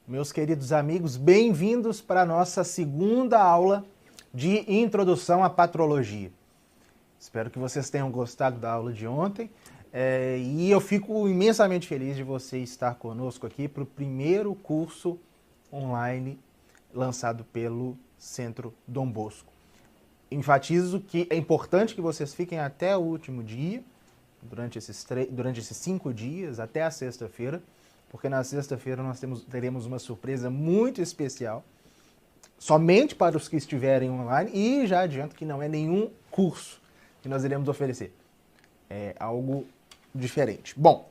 Meus queridos amigos, bem-vindos para a nossa segunda aula de Introdução à Patrologia. Espero que vocês tenham gostado da aula de ontem e eu fico imensamente feliz de você estar conosco aqui para o primeiro curso online lançado pelo Centro Dom Bosco. Enfatizo que é importante que vocês fiquem até o último dia, durante esses 5 dias, até a sexta-feira, porque na sexta-feira nós teremos uma surpresa muito especial, somente para os que estiverem online, e já adianto que não é nenhum curso que nós iremos oferecer. É algo diferente. Bom,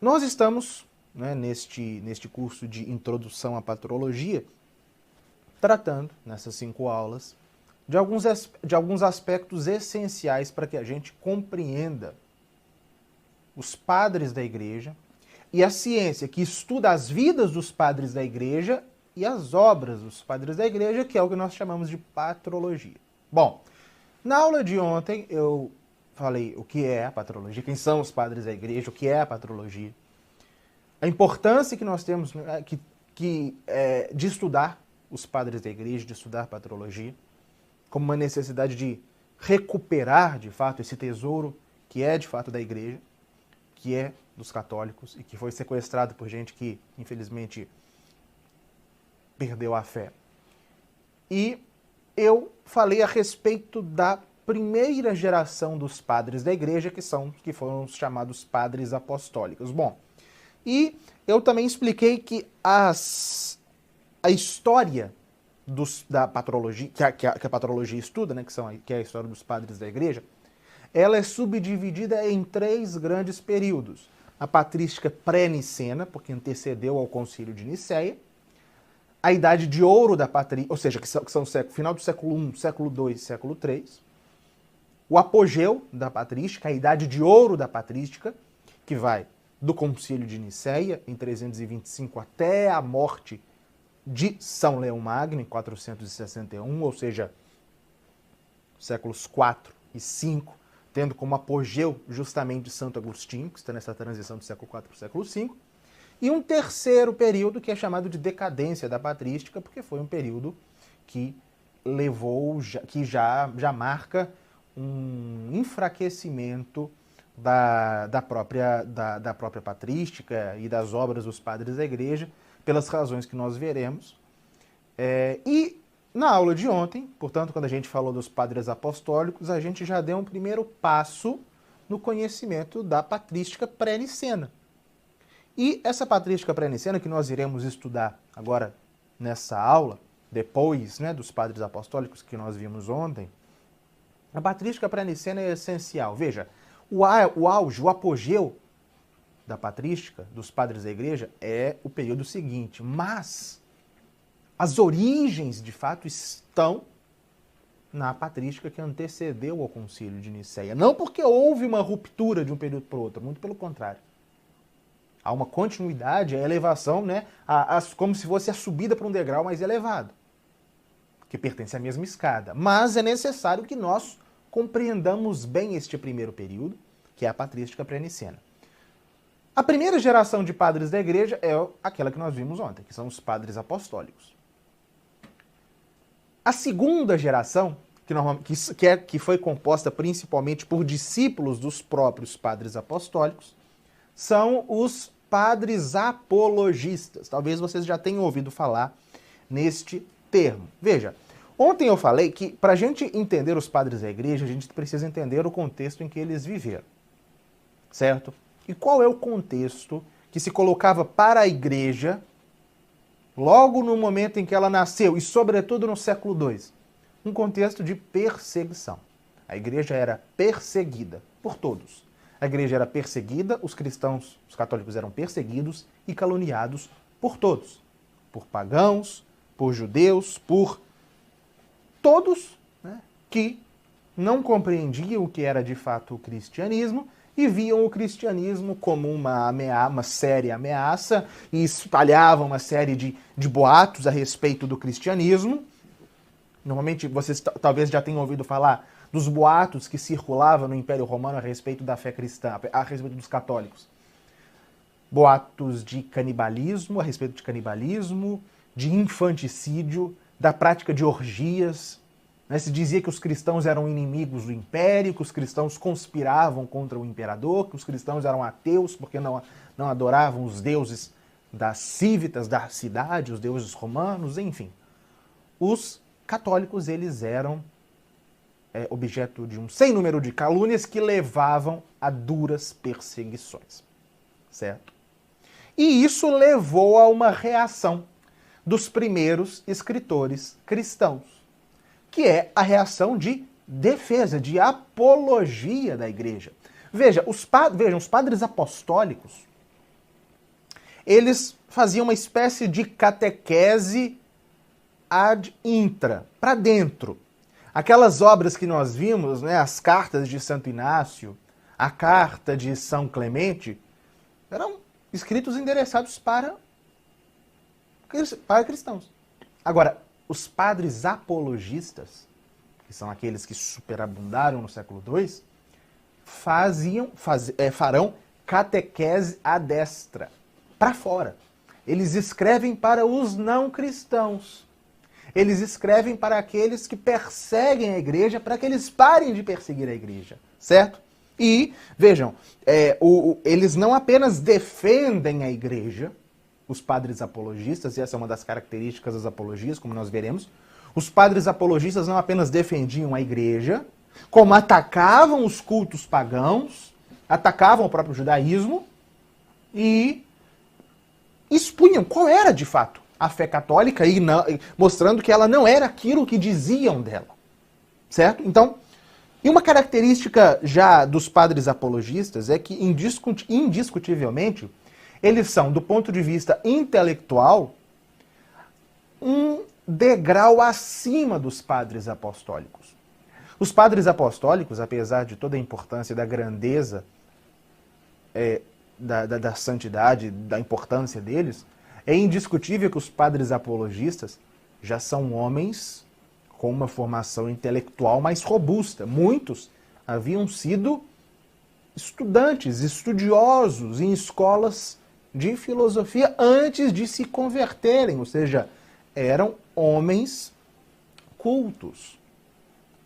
nós estamos, neste curso de Introdução à Patrologia, tratando, nessas 5 aulas, de alguns aspectos essenciais para que a gente compreenda os padres da igreja e a ciência que estuda as vidas dos padres da igreja e as obras dos padres da igreja, que é o que nós chamamos de patrologia. Bom, na aula de ontem eu falei o que é a patrologia, quem são os padres da igreja, o que é a patrologia, a importância que nós temos de estudar os padres da igreja, de estudar patrologia, como uma necessidade de recuperar, de fato, esse tesouro que é, de fato, da igreja, que é dos católicos e que foi sequestrado por gente que, infelizmente, perdeu a fé. E eu falei a respeito da primeira geração dos padres da igreja, que foram os chamados padres apostólicos. Bom, e eu também expliquei que a história da patrologia, que a patrologia estuda, que é a história dos padres da igreja, ela é subdividida em 3 grandes períodos. A patrística pré-nicena, porque antecedeu ao concílio de Nicéia, a idade de ouro da patrística, ou seja, que são o final do século I, século II e século III, o apogeu da patrística, a idade de ouro da patrística, que vai do concílio de Nicéia, em 325, até a morte de São Leão Magno, em 461, ou seja, séculos IV e V, tendo como apogeu justamente Santo Agostinho, que está nessa transição do século IV para o século V, e um terceiro período que é chamado de decadência da patrística, porque foi um período que que já marca um enfraquecimento da própria patrística e das obras dos padres da igreja, pelas razões que nós veremos. E na aula de ontem, portanto, quando a gente falou dos padres apostólicos, a gente já deu um primeiro passo no conhecimento da patrística pré-nicena. E essa patrística pré-nicena que nós iremos estudar agora nessa aula, depois dos padres apostólicos que nós vimos ontem, a patrística pré-nicena é essencial. Veja, o auge, o apogeu da patrística, dos padres da igreja, é o período seguinte, mas as origens, de fato, estão na patrística que antecedeu ao concílio de Nicéia. Não porque houve uma ruptura de um período para o outro, muito pelo contrário. Há uma continuidade, a elevação, como se fosse a subida para um degrau mais elevado, que pertence à mesma escada. Mas é necessário que nós compreendamos bem este primeiro período, que é a patrística pré-nicena. A primeira geração de padres da igreja é aquela que nós vimos ontem, que são os padres apostólicos. A segunda geração, que foi composta principalmente por discípulos dos próprios padres apostólicos, são os padres apologistas. Talvez vocês já tenham ouvido falar neste termo. Veja, ontem eu falei que para a gente entender os padres da igreja, a gente precisa entender o contexto em que eles viveram, certo? E qual é o contexto que se colocava para a igreja logo no momento em que ela nasceu, e sobretudo no século II? Um contexto de perseguição. A igreja era perseguida por todos. A igreja era perseguida, os cristãos, os católicos eram perseguidos e caluniados por todos. Por pagãos, por judeus, por todos que não compreendiam o que era de fato o cristianismo e viam o cristianismo como uma séria ameaça e espalhavam uma série de boatos a respeito do cristianismo. Normalmente vocês talvez já tenham ouvido falar dos boatos que circulavam no Império Romano a respeito da fé cristã, a respeito dos católicos. boatos de canibalismo, a respeito de canibalismo, de infanticídio, da prática de orgias. Se dizia que os cristãos eram inimigos do império, que os cristãos conspiravam contra o imperador, que os cristãos eram ateus porque não adoravam os deuses das cívitas da cidade, os deuses romanos, enfim. Os católicos, eles eram objeto de um sem número de calúnias que levavam a duras perseguições, certo? E isso levou a uma reação dos primeiros escritores cristãos, que é a reação de defesa, de apologia da igreja. Vejam, os padres apostólicos, eles faziam uma espécie de catequese ad intra, para dentro. Aquelas obras que nós vimos, as cartas de Santo Inácio, a carta de São Clemente, eram escritos endereçados para cristãos. Agora, os padres apologistas, que são aqueles que superabundaram no século II, farão catequese à destra, para fora. Eles escrevem para os não cristãos. Eles escrevem para aqueles que perseguem a igreja, para que eles parem de perseguir a igreja, certo? E, vejam, eles não apenas defendem a igreja, os padres apologistas, e essa é uma das características das apologias, como nós veremos, os padres apologistas não apenas defendiam a igreja, como atacavam os cultos pagãos, atacavam o próprio judaísmo e expunham qual era, de fato, a fé católica, e mostrando que ela não era aquilo que diziam dela, certo? Então, e uma característica já dos padres apologistas é que, indiscutivelmente, eles são, do ponto de vista intelectual, um degrau acima dos padres apostólicos. Os padres apostólicos, apesar de toda a importância da grandeza, da santidade, da importância deles, é indiscutível que os padres apologistas já são homens com uma formação intelectual mais robusta. Muitos haviam sido estudantes, estudiosos em escolas de filosofia antes de se converterem, ou seja, eram homens cultos,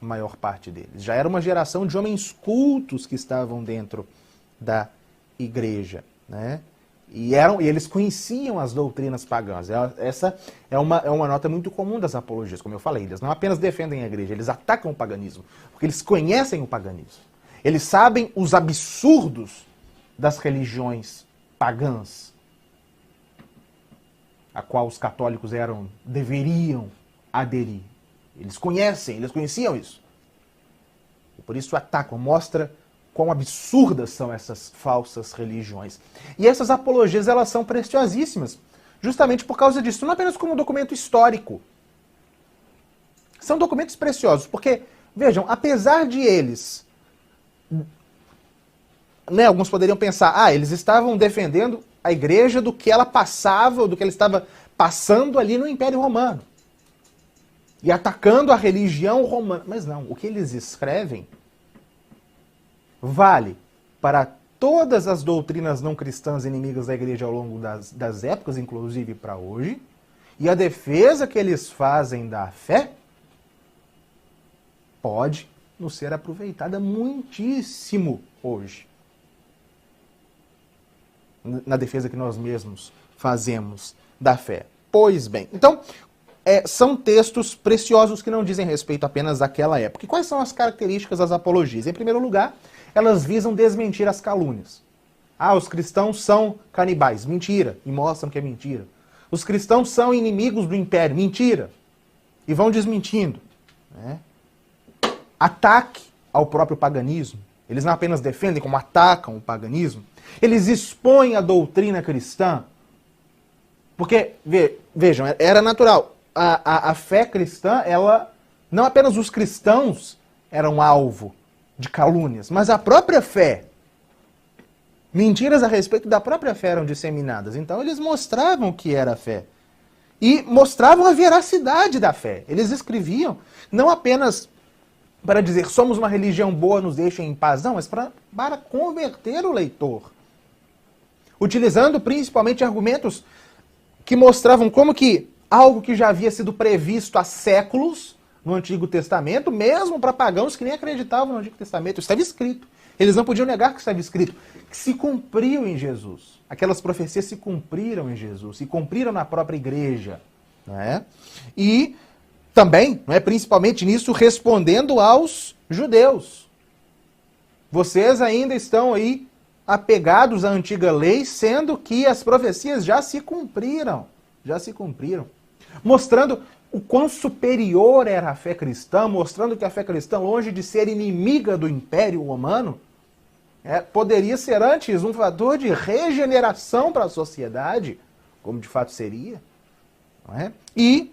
a maior parte deles. Já era uma geração de homens cultos que estavam dentro da igreja, né? E eles conheciam as doutrinas pagãs. Essa é uma nota muito comum das apologias, como eu falei. Eles não apenas defendem a igreja, eles atacam o paganismo, porque eles conhecem o paganismo. Eles sabem os absurdos das religiões pagãs, a qual os católicos deveriam aderir. Eles conheciam isso. E por isso atacam, mostra quão absurdas são essas falsas religiões. E essas apologias, elas são preciosíssimas, justamente por causa disso, não apenas como um documento histórico. São documentos preciosos, porque, vejam, apesar de eles, alguns poderiam pensar, eles estavam defendendo a igreja do que ela passava, do que ela estava passando ali no Império Romano, e atacando a religião romana. Mas não, o que eles escrevem vale para todas as doutrinas não cristãs inimigas da igreja ao longo das épocas, inclusive para hoje, e a defesa que eles fazem da fé pode nos ser aproveitada muitíssimo hoje. Na defesa que nós mesmos fazemos da fé. Pois bem, então, são textos preciosos que não dizem respeito apenas àquela época. E quais são as características das apologias? Em primeiro lugar, elas visam desmentir as calúnias. Os cristãos são canibais. Mentira. E mostram que é mentira. Os cristãos são inimigos do império. Mentira. E vão desmentindo. Ataque ao próprio paganismo. Eles não apenas defendem, como atacam o paganismo. Eles expõem a doutrina cristã. Porque, vejam, era natural. A fé cristã, não apenas os cristãos eram alvo de calúnias, mas a própria fé. Mentiras a respeito da própria fé eram disseminadas. Então eles mostravam o que era a fé. E mostravam a veracidade da fé. Eles escreviam não apenas para dizer somos uma religião boa, nos deixem em paz, não, mas para converter o leitor. utilizando principalmente argumentos que mostravam como que algo que já havia sido previsto há séculos no Antigo Testamento, mesmo para pagãos que nem acreditavam no Antigo Testamento, estava escrito. Eles não podiam negar que estava escrito, que se cumpriu em Jesus. Aquelas profecias se cumpriram em Jesus, se cumpriram na própria igreja. Não é? E também, não é, principalmente nisso, respondendo aos judeus. Vocês ainda estão aí apegados à antiga lei, sendo que as profecias já se cumpriram. Já se cumpriram. Mostrando o quão superior era a fé cristã, mostrando que a fé cristã, longe de ser inimiga do Império Romano, poderia ser antes um fator de regeneração para a sociedade, como de fato seria. Não é? E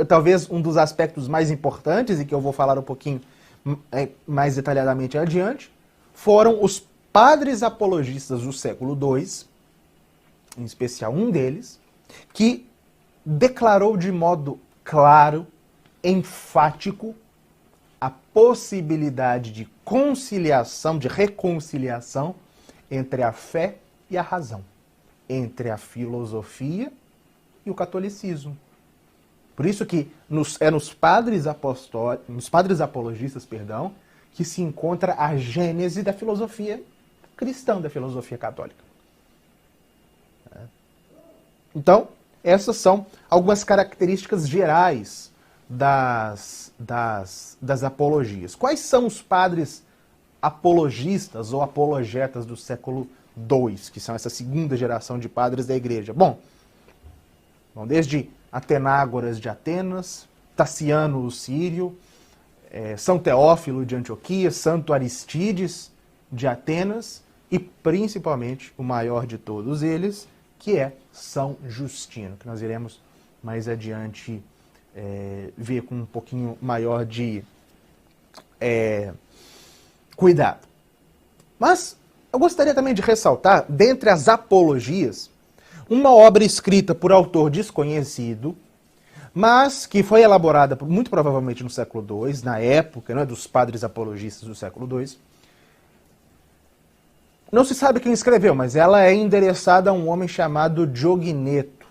talvez um dos aspectos mais importantes, e que eu vou falar um pouquinho mais detalhadamente adiante, foram os padres apologistas do século II, em especial um deles, que declarou de modo claro, enfático, a possibilidade de conciliação, de reconciliação entre a fé e a razão, entre a filosofia e o catolicismo. Por isso que nos padres apologistas, que se encontra a gênese da filosofia cristã, da filosofia católica. Então, essas são algumas características gerais das apologias. Quais são os padres apologistas ou apologetas do século II, que são essa segunda geração de padres da igreja? Bom, desde Atenágoras de Atenas, Taciano o Sírio, São Teófilo de Antioquia, Santo Aristides de Atenas e, principalmente, o maior de todos eles, que é São Justino, que nós iremos mais adiante ver com um pouquinho maior de cuidado. Mas eu gostaria também de ressaltar, dentre as apologias, uma obra escrita por autor desconhecido, mas que foi elaborada muito provavelmente no século II, na época dos padres apologistas do século II. Não se sabe quem escreveu, mas ela é endereçada a um homem chamado Diogneto.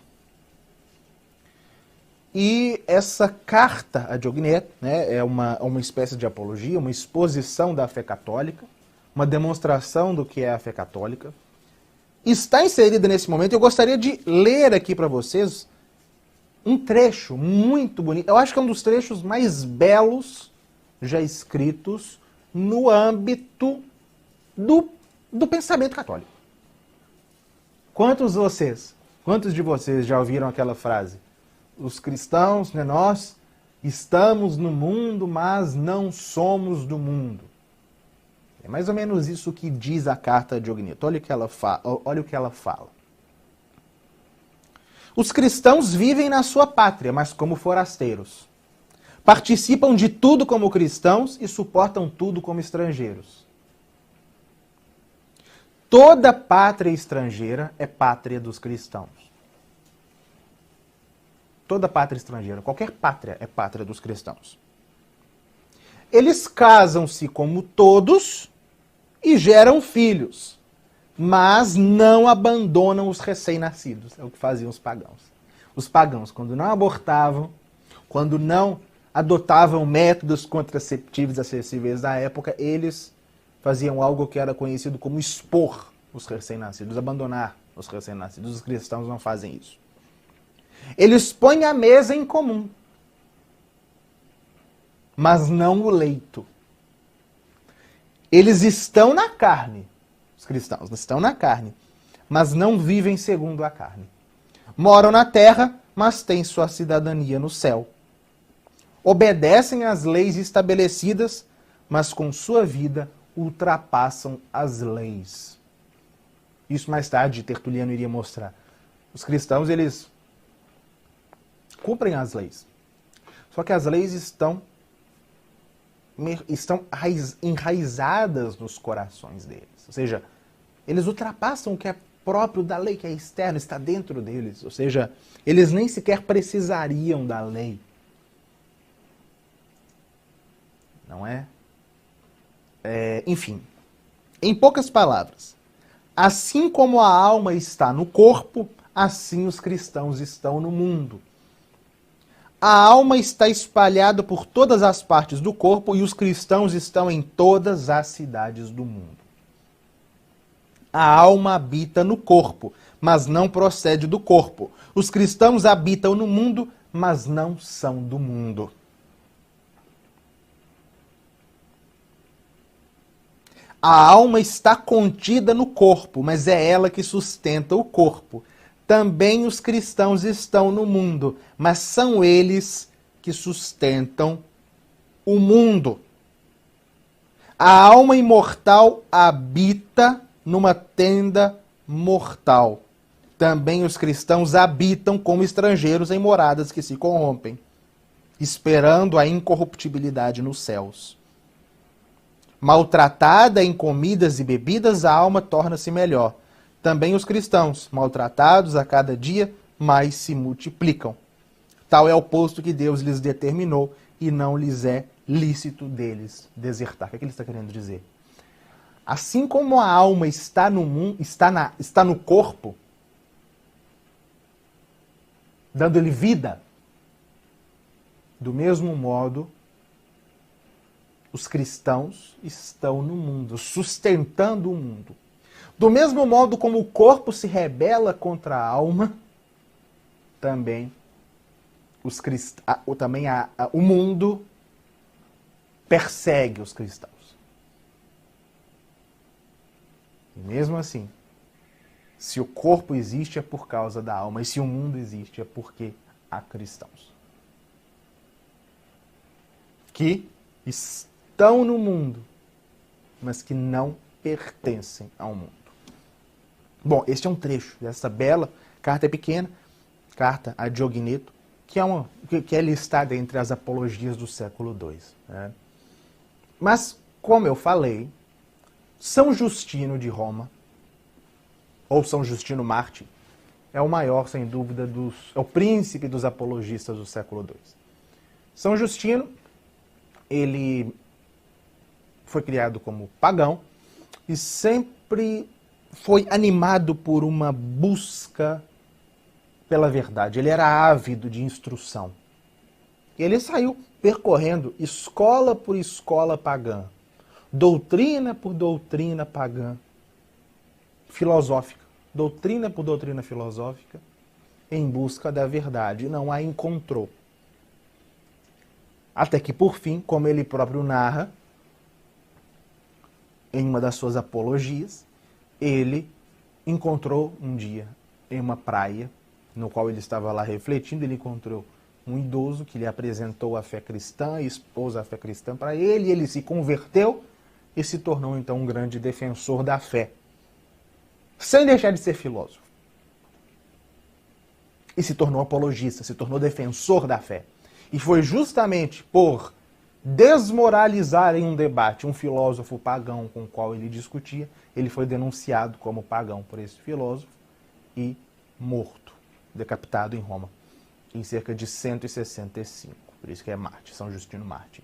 E essa carta a Diogneto é uma espécie de apologia, uma exposição da fé católica, uma demonstração do que é a fé católica. Está inserida nesse momento. Eu gostaria de ler aqui para vocês um trecho muito bonito. Eu acho que é um dos trechos mais belos já escritos no âmbito do pensamento católico. Quantos de vocês já ouviram aquela frase? Os cristãos, nós estamos no mundo, mas não somos do mundo. É mais ou menos isso que diz a carta de Diogneto. Olha o que ela fala. Os cristãos vivem na sua pátria, mas como forasteiros. Participam de tudo como cristãos e suportam tudo como estrangeiros. Toda pátria estrangeira é pátria dos cristãos. Toda pátria estrangeira, qualquer pátria é pátria dos cristãos. Eles casam-se como todos e geram filhos, mas não abandonam os recém-nascidos. É o que faziam os pagãos. Os pagãos, quando não abortavam, quando não adotavam métodos contraceptivos acessíveis da época, eles faziam algo que era conhecido como expor os recém-nascidos, abandonar os recém-nascidos. Os cristãos não fazem isso. Eles põem a mesa em comum, mas não o leito. Eles estão na carne, os cristãos estão na carne, mas não vivem segundo a carne. Moram na terra, mas têm sua cidadania no céu. Obedecem às leis estabelecidas, mas com sua vida ultrapassam as leis. Isso mais tarde Tertuliano iria mostrar. Os cristãos, eles cumprem as leis. Só que as leis estão enraizadas nos corações deles. Ou seja, eles ultrapassam o que é próprio da lei, que é externo, está dentro deles. Ou seja, eles nem sequer precisariam da lei. Não é? Enfim, em poucas palavras, Assim como a alma está no corpo, assim os cristãos estão no mundo. A alma está espalhada por todas as partes do corpo e os cristãos estão em todas as cidades do mundo. A alma habita no corpo, mas não procede do corpo. Os cristãos habitam no mundo, mas não são do mundo. A alma está contida no corpo, mas é ela que sustenta o corpo. Também os cristãos estão no mundo, mas são eles que sustentam o mundo. A alma imortal habita numa tenda mortal. Também os cristãos habitam como estrangeiros em moradas que se corrompem, esperando a incorruptibilidade nos céus. Maltratada em comidas e bebidas, a alma torna-se melhor. Também os cristãos, maltratados a cada dia, mais se multiplicam. Tal é o posto que Deus lhes determinou, e não lhes é lícito deles desertar. O que ele está querendo dizer? Assim como a alma está no mundo, está no corpo, dando-lhe vida, do mesmo modo, os cristãos estão no mundo, sustentando o mundo. Do mesmo modo como o corpo se rebela contra a alma, também, o mundo persegue os cristãos. E mesmo assim, se o corpo existe é por causa da alma, e se o mundo existe é porque há cristãos que estão no mundo, mas que não pertencem ao mundo. Bom, este é um trecho dessa bela carta pequena, carta a Diogneto, que é listada entre as apologias do século II. Né? Mas, como eu falei, São Justino de Roma, ou São Justino Mártir, é o maior, sem dúvida, é o príncipe dos apologistas do século II. São Justino, ele foi criado como pagão e sempre foi animado por uma busca pela verdade. Ele era ávido de instrução. Ele saiu percorrendo escola por escola pagã, doutrina por doutrina pagã, filosófica, doutrina por doutrina filosófica, em busca da verdade. Não a encontrou. Até que, por fim, como ele próprio narra, em uma das suas apologias, ele encontrou um dia em uma praia, no qual ele estava lá refletindo, ele encontrou um idoso que lhe apresentou a fé cristã e expôs a fé cristã para ele, e ele se converteu e se tornou então um grande defensor da fé, sem deixar de ser filósofo. E se tornou apologista, se tornou defensor da fé. E foi justamente por desmoralizar em um debate um filósofo pagão com o qual ele discutia, ele foi denunciado como pagão por esse filósofo e morto, decapitado em Roma, em cerca de 165. Por isso que é Mártir, São Justino Mártir.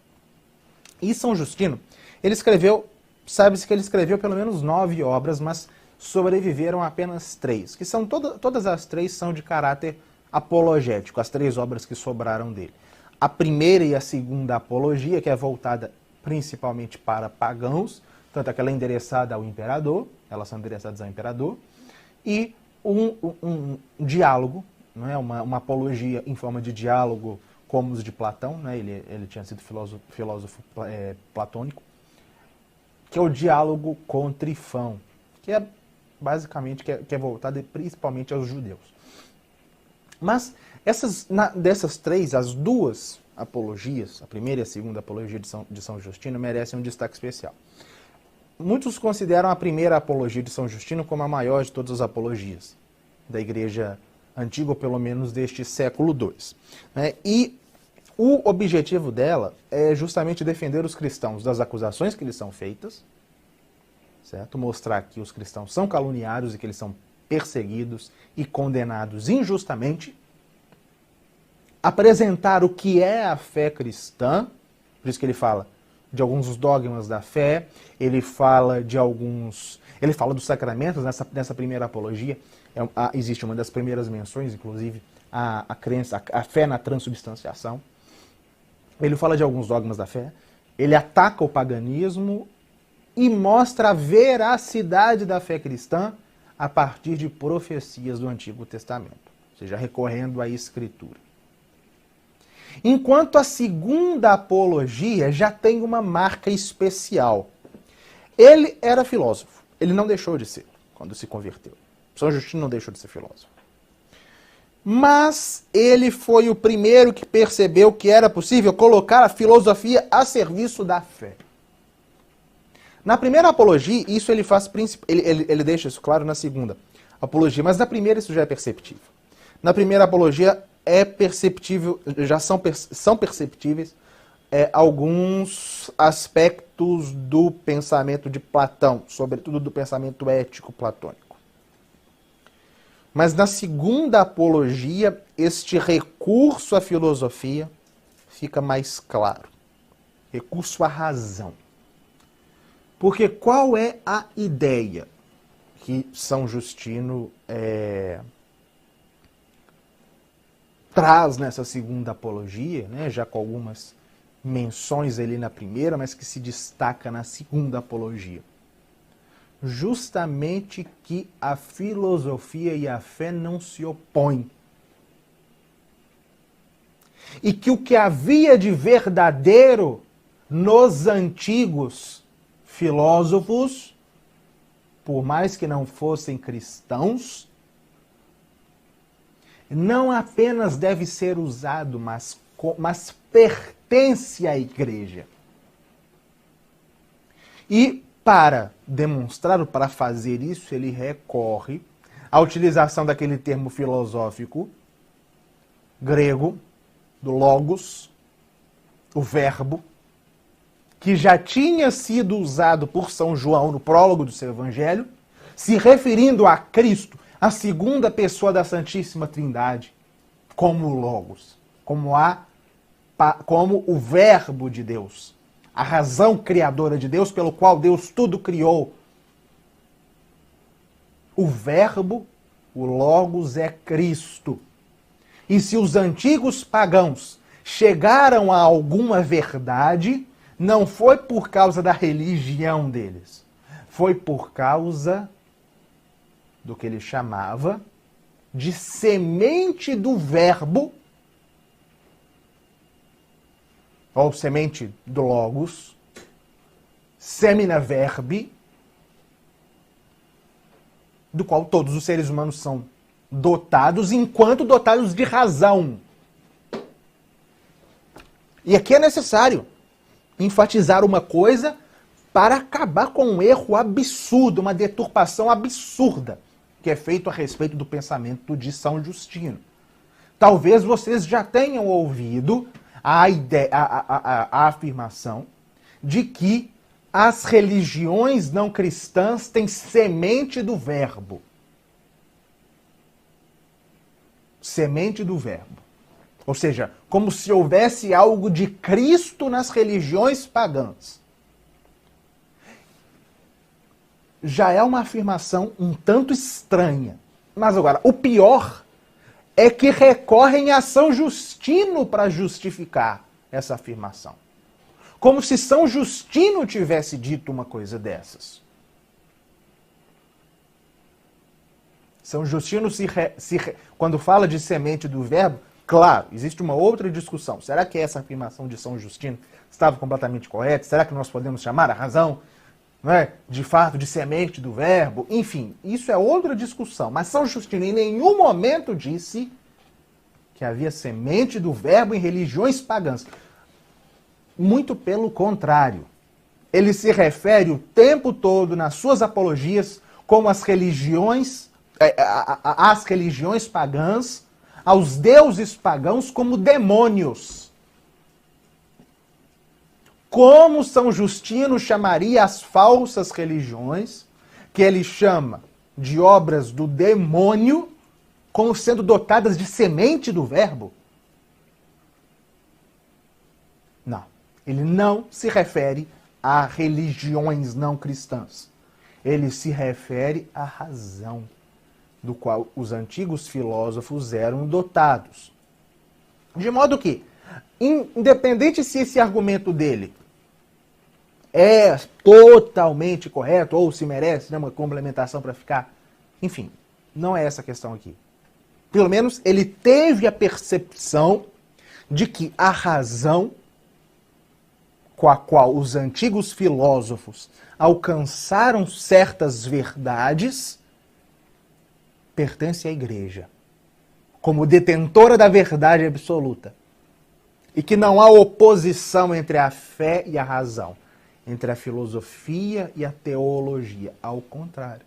E São Justino, ele escreveu, sabe-se que ele escreveu pelo menos 9 obras, mas sobreviveram apenas 3, que são todas as 3 são de caráter apologético, as 3 obras que sobraram dele. A primeira e a segunda apologia, que é voltada principalmente para pagãos, tanto aquela endereçada ao imperador, elas são endereçadas ao imperador, e um diálogo, não é? Uma apologia em forma de diálogo, como os de Platão, né? Ele tinha sido filósofo platônico, que é o diálogo com Trifão, que é basicamente que é voltado principalmente aos judeus. Mas dessas 3, as 2 apologias, a primeira e a segunda apologia de São Justino, merecem um destaque especial. Muitos consideram a primeira apologia de São Justino como a maior de todas as apologias da Igreja Antiga, ou pelo menos deste século II. Né? E o objetivo dela é justamente defender os cristãos das acusações que lhes são feitas, certo? Mostrar que os cristãos são caluniados e que eles são perseguidos e condenados injustamente, apresentar o que é a fé cristã, por isso que ele fala de alguns dos dogmas da fé, ele fala de alguns Ele fala dos sacramentos nessa primeira apologia. Existe uma das primeiras menções, inclusive, a crença, a fé na transubstanciação. Ele fala de alguns dogmas da fé. Ele ataca o paganismo e mostra a veracidade da fé cristã a partir de profecias do Antigo Testamento, ou seja, recorrendo à Escritura. Enquanto a segunda apologia já tem uma marca especial. Ele era filósofo, ele não deixou de ser quando se converteu. São Justino não deixou de ser filósofo. Mas ele foi o primeiro que percebeu que era possível colocar a filosofia a serviço da fé. Na primeira apologia, isso ele faz, ele deixa isso claro na segunda apologia, mas na primeira isso já é perceptível. Na primeira apologia é perceptível, já são perceptíveis alguns aspectos do pensamento de Platão, sobretudo do pensamento ético platônico. Mas na segunda apologia, este recurso à filosofia fica mais claro. Recurso à razão. Porque qual é a ideia que São Justino traz nessa segunda apologia, né, já com algumas menções ali na primeira, mas que se destaca na segunda apologia? Justamente que a filosofia e a fé não se opõem. E que o que havia de verdadeiro nos antigos filósofos, por mais que não fossem cristãos, não apenas deve ser usado, mas pertence à igreja. E para demonstrar, para fazer isso, ele recorre à utilização daquele termo filosófico grego, do logos, o verbo, que já tinha sido usado por São João no prólogo do seu Evangelho, se referindo a Cristo, a segunda pessoa da Santíssima Trindade, como o Logos, como o Verbo de Deus, a razão criadora de Deus, pelo qual Deus tudo criou. O Verbo, o Logos, é Cristo. E se os antigos pagãos chegaram a alguma verdade, não foi por causa da religião deles, foi por causa do que ele chamava de semente do verbo, ou semente do logos, semina verbi, do qual todos os seres humanos são dotados, enquanto dotados de razão. E aqui é necessário enfatizar uma coisa para acabar com um erro absurdo, uma deturpação absurda que é feito a respeito do pensamento de São Justino. Talvez vocês já tenham ouvido a afirmação de que as religiões não cristãs têm semente do verbo. Semente do verbo. Ou seja, como se houvesse algo de Cristo nas religiões pagãs. Já é uma afirmação um tanto estranha. Mas agora, o pior é que recorrem a São Justino para justificar essa afirmação. Como se São Justino tivesse dito uma coisa dessas. São Justino, quando fala de semente do verbo, claro, existe uma outra discussão. Será que essa afirmação de São Justino estava completamente correta? Será que nós podemos chamar a razão, não é, de fato, de semente do verbo? Enfim, isso é outra discussão. Mas São Justino em nenhum momento disse que havia semente do verbo em religiões pagãs. Muito pelo contrário. Ele se refere o tempo todo nas suas apologias como as religiões pagãs, aos deuses pagãos como demônios. Como São Justino chamaria as falsas religiões, que ele chama de obras do demônio, como sendo dotadas de semente do verbo? Não. Ele não se refere a religiões não cristãs. ele se refere à razão, do qual os antigos filósofos eram dotados. De modo que, independente se esse argumento dele é totalmente correto ou se merece, né, uma complementação para ficar... Enfim, não é essa a questão aqui. Pelo menos ele teve a percepção de que a razão com a qual os antigos filósofos alcançaram certas verdades pertence à Igreja, como detentora da verdade absoluta. E que não há oposição entre a fé e a razão, entre a filosofia e a teologia. Ao contrário.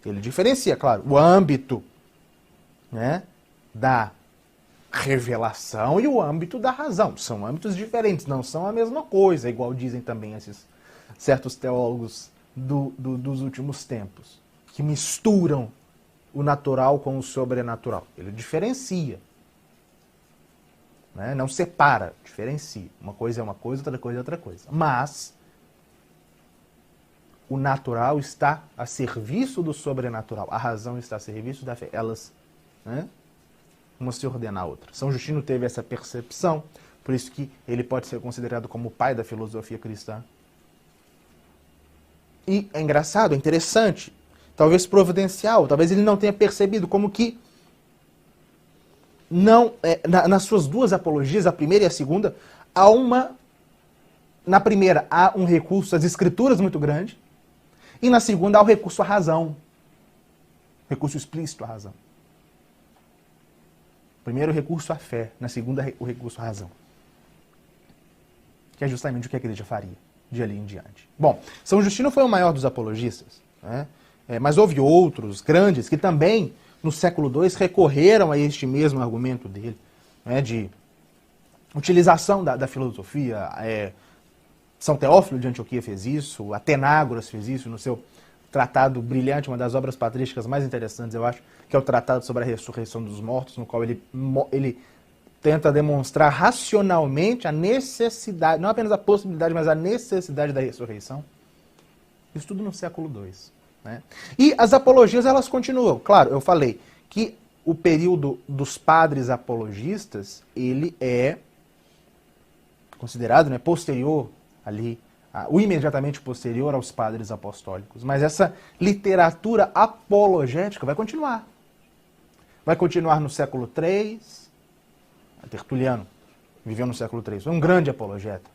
Ele diferencia, claro, o âmbito, né, da revelação e o âmbito da razão. São âmbitos diferentes, não são a mesma coisa, igual dizem também esses certos teólogos dos últimos tempos, que misturam o natural com o sobrenatural. Ele diferencia. Né? Não separa, diferencia. Uma coisa é uma coisa, outra coisa é outra coisa. Mas o natural está a serviço do sobrenatural. A razão está a serviço da fé. Elas, né, uma se ordena à outra. São Justino teve essa percepção, por isso que ele pode ser considerado como o pai da filosofia cristã. E é engraçado, é interessante, talvez providencial, talvez ele não tenha percebido como que não, nas suas duas apologias, a primeira e a segunda, na primeira há um recurso às escrituras muito grande, e na segunda há o recurso à razão, recurso explícito à razão. Primeiro o recurso à fé, na segunda o recurso à razão. Que é justamente o que a igreja faria de ali em diante. Bom, São Justino foi o maior dos apologistas, né? Mas houve outros grandes que também, no século II, recorreram a este mesmo argumento dele, né, de utilização da filosofia. São Teófilo de Antioquia fez isso, Atenágoras fez isso no seu tratado brilhante, uma das obras patrísticas mais interessantes, eu acho, que é o Tratado sobre a Ressurreição dos Mortos, no qual ele tenta demonstrar racionalmente a necessidade, não apenas a possibilidade, mas a necessidade da ressurreição. Isso tudo no século II. Né? E as apologias, elas continuam. Claro, eu falei que o período dos padres apologistas, ele é considerado, né, posterior ali, o imediatamente posterior aos padres apostólicos. Mas essa literatura apologética vai continuar. Vai continuar no século III. Tertuliano viveu no século III. Foi um grande apologeta.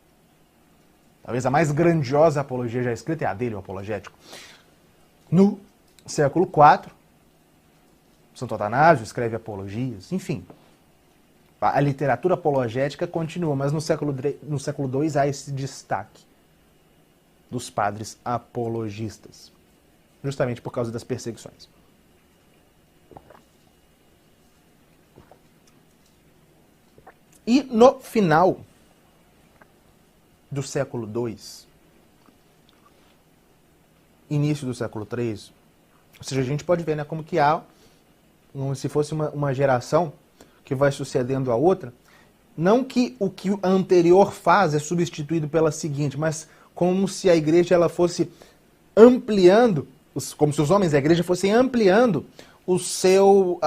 Talvez a mais grandiosa apologia já escrita é a dele, o apologético. No século IV, Santo Atanásio escreve apologias. Enfim, a literatura apologética continua, mas no século II há esse destaque dos padres apologistas, justamente por causa das perseguições. E no final do século II, início do século III, ou seja, a gente pode ver, né, como que há, como se fosse uma geração que vai sucedendo a outra, não que o que a anterior faz é substituído pela seguinte, mas como se a igreja ela fosse ampliando, como se os homens da igreja fossem ampliando o seu,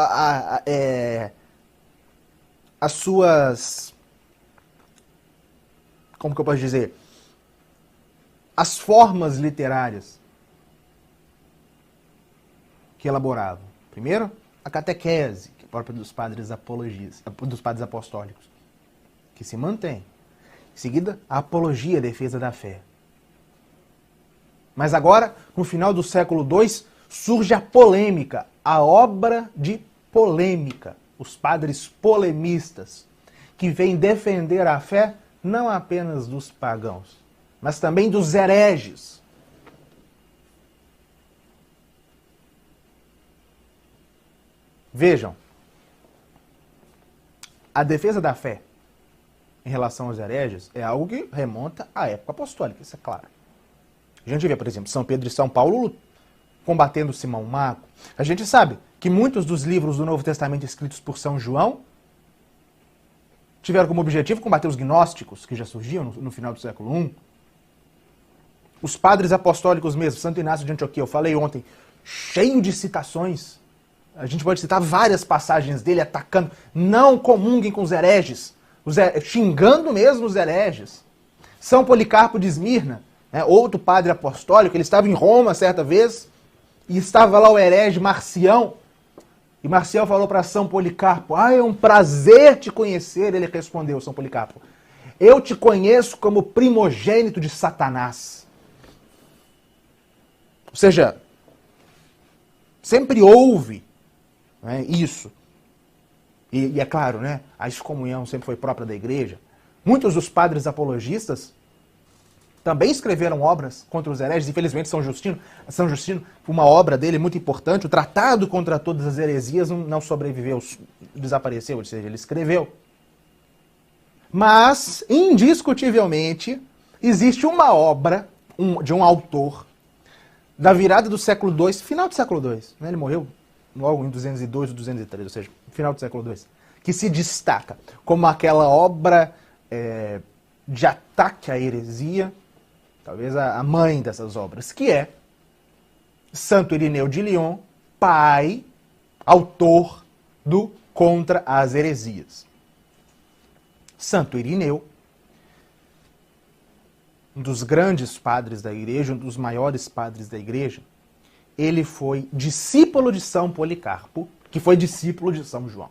as suas, como que eu posso dizer, as formas literárias que elaboravam. Primeiro, a catequese, que é própria dos padres apologistas, dos padres apostólicos, que se mantém. Em seguida, a apologia, a defesa da fé. Mas agora, no final do século II, surge a polêmica, a obra de polêmica, os padres polemistas, que vêm defender a fé não apenas dos pagãos, mas também dos hereges. Vejam, a defesa da fé em relação aos hereges é algo que remonta à época apostólica, isso é claro. A gente vê, por exemplo, São Pedro e São Paulo combatendo Simão Mago. A gente sabe que muitos dos livros do Novo Testamento escritos por São João tiveram como objetivo combater os gnósticos, que já surgiam no final do século I. Os padres apostólicos mesmo, Santo Inácio de Antioquia, eu falei ontem, cheio de citações. A gente pode citar várias passagens dele atacando, não comunguem com os hereges, xingando mesmo os hereges. São Policarpo de Esmirna, outro padre apostólico, ele estava em Roma certa vez, e estava lá o herege Marcião, e Marcião falou para São Policarpo, é um prazer te conhecer. Ele respondeu, São Policarpo, eu te conheço como primogênito de Satanás. Ou seja, sempre houve isso. E é claro, a excomunhão sempre foi própria da igreja. Muitos dos padres apologistas também escreveram obras contra os hereges. Infelizmente, São Justino, uma obra dele muito importante, o Tratado contra Todas as Heresias, não sobreviveu, desapareceu, ou seja, ele escreveu. Mas, indiscutivelmente, existe uma obra de um autor da virada do século II, final do século II, ele morreu logo em 202 ou 203, ou seja, final do século II, que se destaca como aquela obra de ataque à heresia, talvez a mãe dessas obras, que é Santo Irineu de Lyon, pai, autor do Contra as Heresias. Santo Irineu, um dos grandes padres da igreja, um dos maiores padres da igreja, ele foi discípulo de São Policarpo, que foi discípulo de São João.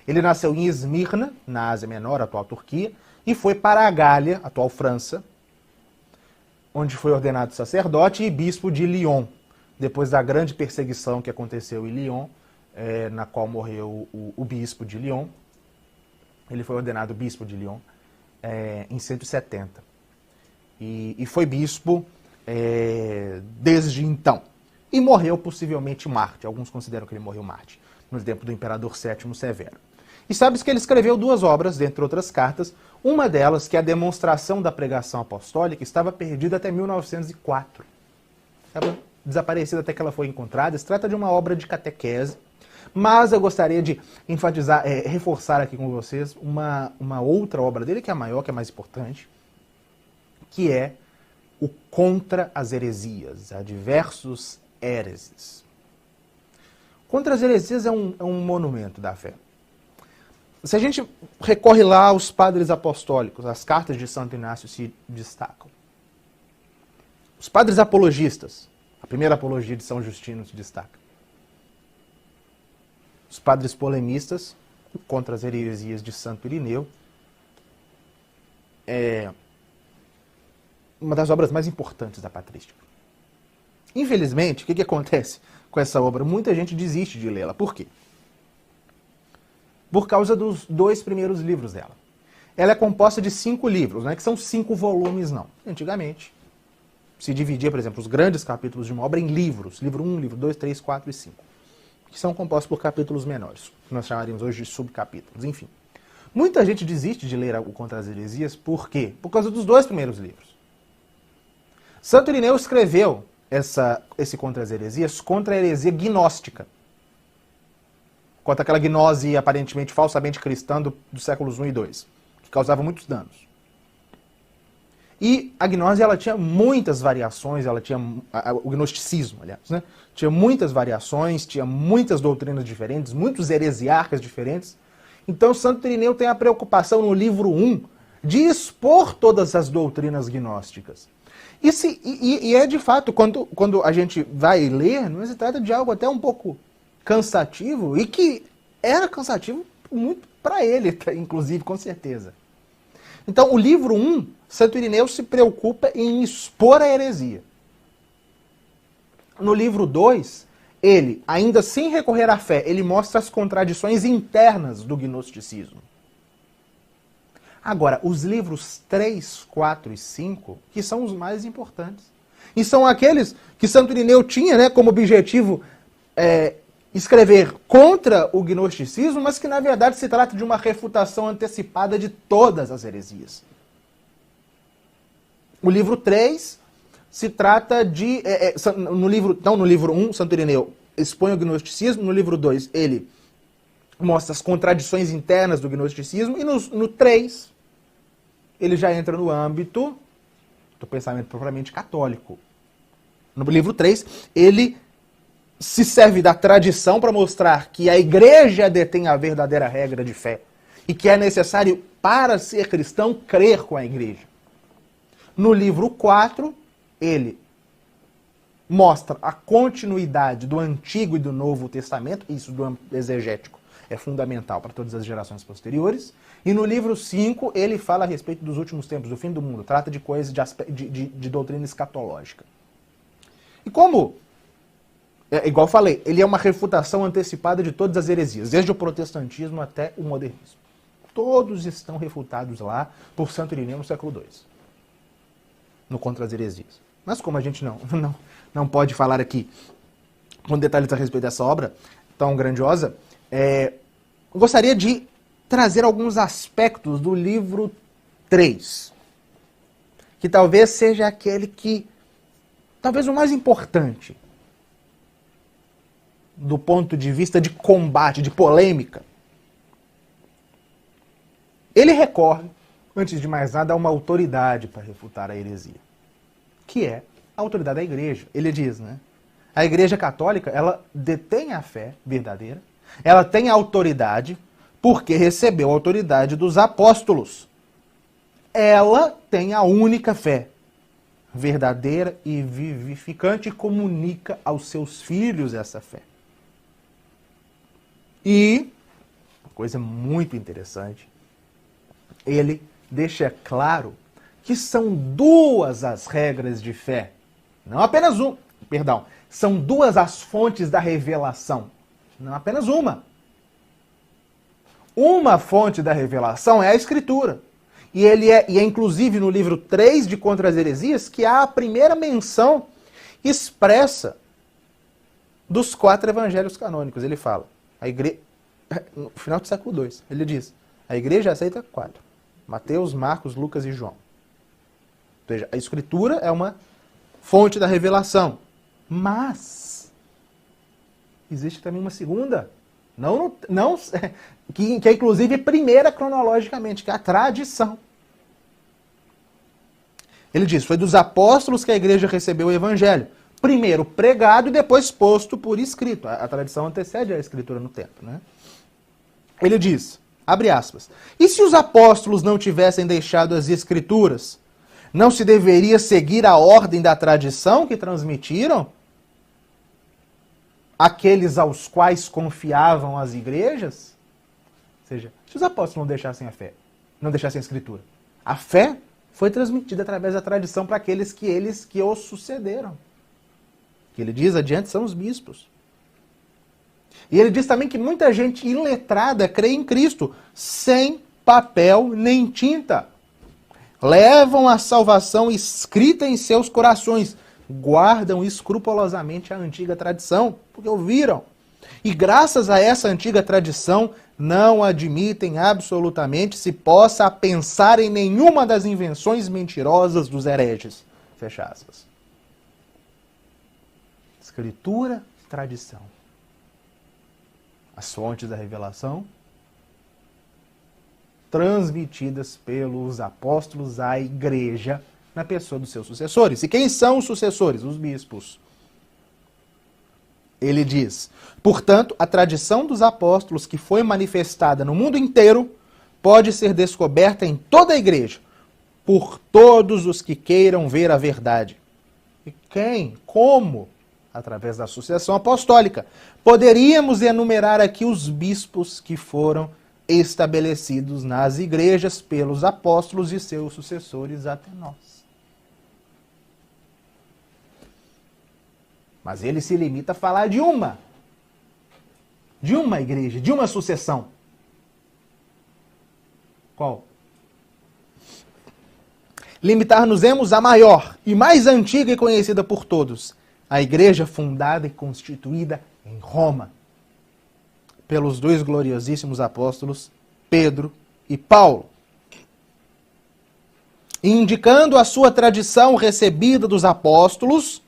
Ele nasceu em Esmirna, na Ásia Menor, atual Turquia, e foi para a Gália, atual França, onde foi ordenado sacerdote e bispo de Lyon, depois da grande perseguição que aconteceu em Lyon, na qual morreu o bispo de Lyon. Ele foi ordenado bispo de Lyon em 170. E foi bispo desde então. E morreu possivelmente Marte. Alguns consideram que ele morreu Marte, no tempo do imperador Sétimo Severo. E sabes que ele escreveu 2 obras, dentre outras cartas. Uma delas, que é a demonstração da pregação apostólica, estava perdida até 1904. Estava desaparecida até que ela foi encontrada. Se trata de uma obra de catequese. Mas eu gostaria de enfatizar, reforçar aqui com vocês uma outra obra dele, que é a maior, que é a mais importante, que é o Contra as Heresias, Adversus Hereses. Contra as Heresias é um monumento da fé. Se a gente recorre lá aos padres apostólicos, as cartas de Santo Inácio se destacam. Os padres apologistas, a primeira apologia de São Justino se destaca. Os padres polemistas, contra as heresias de Santo Irineu, é uma das obras mais importantes da patrística. Infelizmente, o que acontece com essa obra? Muita gente desiste de lê-la. Por quê? Por causa dos 2 primeiros livros dela. Ela é composta de 5 livros, não é que são 5 volumes, não. Antigamente, se dividia, por exemplo, os grandes capítulos de uma obra em livros. Livro 1, livro 2, 3, 4 e 5. Que são compostos por capítulos menores, que nós chamaríamos hoje de subcapítulos, enfim. Muita gente desiste de ler o Contra as Heresias, por quê? Por causa dos 2 primeiros livros. Santo Irineu escreveu esse Contra as Heresias contra a heresia gnóstica, contra aquela gnose aparentemente falsamente cristã dos séculos I e II, que causava muitos danos. E a gnose, ela tinha muitas variações, ela tinha o gnosticismo, aliás, tinha muitas variações, tinha muitas doutrinas diferentes, muitos heresiarcas diferentes. Então, Santo Irineu tem a preocupação no livro 1 de expor todas as doutrinas gnósticas. E é de fato, quando a gente vai ler, não se trata de algo até um pouco cansativo, e que era cansativo muito para ele, inclusive, com certeza. Então, o livro 1, Santo Irineu se preocupa em expor a heresia. No livro 2, ele, ainda sem recorrer à fé, ele mostra as contradições internas do gnosticismo. Agora, os livros 3, 4 e 5, que são os mais importantes. E são aqueles que Santo Irineu tinha como objetivo escrever contra o gnosticismo, mas que na verdade se trata de uma refutação antecipada de todas as heresias. O livro 3 se trata de... no livro 1, Santo Irineu expõe o gnosticismo, no livro 2 ele mostra as contradições internas do gnosticismo, e no 3 ele já entra no âmbito do pensamento propriamente católico. No livro 3, ele se serve da tradição para mostrar que a igreja detém a verdadeira regra de fé e que é necessário, para ser cristão, crer com a igreja. No livro 4, ele mostra a continuidade do Antigo e do Novo Testamento, isso do âmbito exegético é fundamental para todas as gerações posteriores. E no livro 5, ele fala a respeito dos últimos tempos, do fim do mundo, trata de coisas de doutrina escatológica. E como, igual eu falei, ele é uma refutação antecipada de todas as heresias, desde o protestantismo até o modernismo. Todos estão refutados lá por Santo Irineu no século II, no Contra as Heresias. Mas como a gente não pode falar aqui com detalhes a respeito dessa obra tão grandiosa, eu gostaria de trazer alguns aspectos do livro 3, que talvez seja aquele que, talvez o mais importante, do ponto de vista de combate, de polêmica. Ele recorre, antes de mais nada, a uma autoridade para refutar a heresia, que é a autoridade da igreja. Ele diz, né? A igreja católica, ela detém a fé verdadeira, ela tem autoridade porque recebeu a autoridade dos apóstolos. Ela tem a única fé verdadeira e vivificante e comunica aos seus filhos essa fé. E, uma coisa muito interessante, ele deixa claro que são duas as regras de fé. Não apenas uma, são duas as fontes da revelação. Não apenas uma. Uma fonte da revelação é a Escritura. E é inclusive no livro 3 de Contra as Heresias que há a primeira menção expressa dos 4 evangelhos canônicos. Ele fala, no final do século II, ele diz, a igreja aceita 4. Mateus, Marcos, Lucas e João. Ou seja, a Escritura é uma fonte da revelação. Mas existe também uma segunda, que é inclusive primeira cronologicamente, que é a tradição. Ele diz, foi dos apóstolos que a igreja recebeu o evangelho. Primeiro pregado e depois posto por escrito. A tradição antecede a escritura no tempo, né? Ele diz, abre aspas, e se os apóstolos não tivessem deixado as escrituras, não se deveria seguir a ordem da tradição que transmitiram aqueles aos quais confiavam as igrejas? Ou seja, se os apóstolos não deixassem a fé, não deixassem a escritura, a fé foi transmitida através da tradição para aqueles que os sucederam. Que ele diz adiante são os bispos. E ele diz também que muita gente iletrada crê em Cristo, sem papel nem tinta. Levam a salvação escrita em seus corações, guardam escrupulosamente a antiga tradição, porque ouviram. E graças a essa antiga tradição, não admitem absolutamente se possa pensar em nenhuma das invenções mentirosas dos hereges. Fecha aspas. Escritura e tradição. As fontes da revelação transmitidas pelos apóstolos à igreja na pessoa dos seus sucessores. E quem são os sucessores? Os bispos. Ele diz, portanto, a tradição dos apóstolos que foi manifestada no mundo inteiro pode ser descoberta em toda a igreja, por todos os que queiram ver a verdade. E quem? Como? Através da sucessão apostólica. Poderíamos enumerar aqui os bispos que foram estabelecidos nas igrejas pelos apóstolos e seus sucessores até nós. Mas ele se limita a falar de uma igreja, de uma sucessão. Qual? Limitar-nos-emos à maior e mais antiga e conhecida por todos, a igreja fundada e constituída em Roma, pelos 2 gloriosíssimos apóstolos, Pedro e Paulo. Indicando a sua tradição recebida dos apóstolos,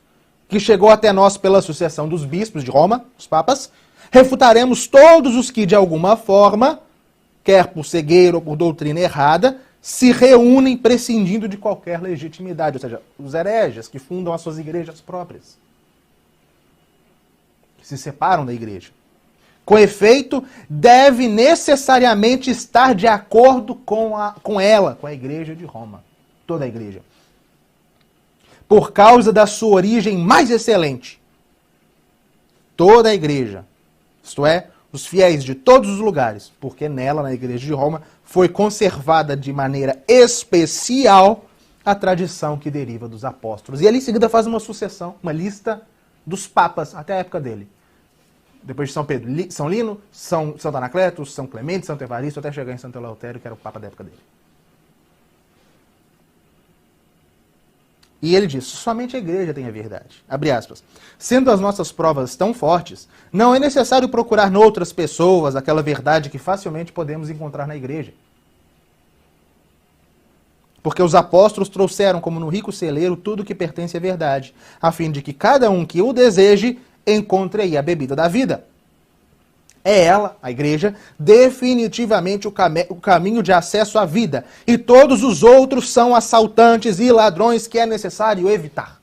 que chegou até nós pela sucessão dos bispos de Roma, os papas, refutaremos todos os que, de alguma forma, quer por cegueira ou por doutrina errada, se reúnem prescindindo de qualquer legitimidade, ou seja, os hereges que fundam as suas igrejas próprias, que se separam da igreja. Com efeito, deve necessariamente estar de acordo com ela, com a igreja de Roma, toda a igreja, por causa da sua origem mais excelente. Toda a igreja, isto é, os fiéis de todos os lugares, porque nela, na igreja de Roma, foi conservada de maneira especial a tradição que deriva dos apóstolos. E ali em seguida faz uma sucessão, uma lista dos papas até a época dele. Depois de São Pedro, São Lino, Santo Anacleto, São Clemente, Santo Evaristo, até chegar em Santo Eleutério, que era o papa da época dele. E ele diz, somente a igreja tem a verdade. Abre aspas. Sendo as nossas provas tão fortes, não é necessário procurar noutras pessoas aquela verdade que facilmente podemos encontrar na igreja. Porque os apóstolos trouxeram, como no rico celeiro, tudo que pertence à verdade, a fim de que cada um que o deseje encontre aí a bebida da vida. É ela, a igreja, definitivamente o caminho de acesso à vida. E todos os outros são assaltantes e ladrões que é necessário evitar.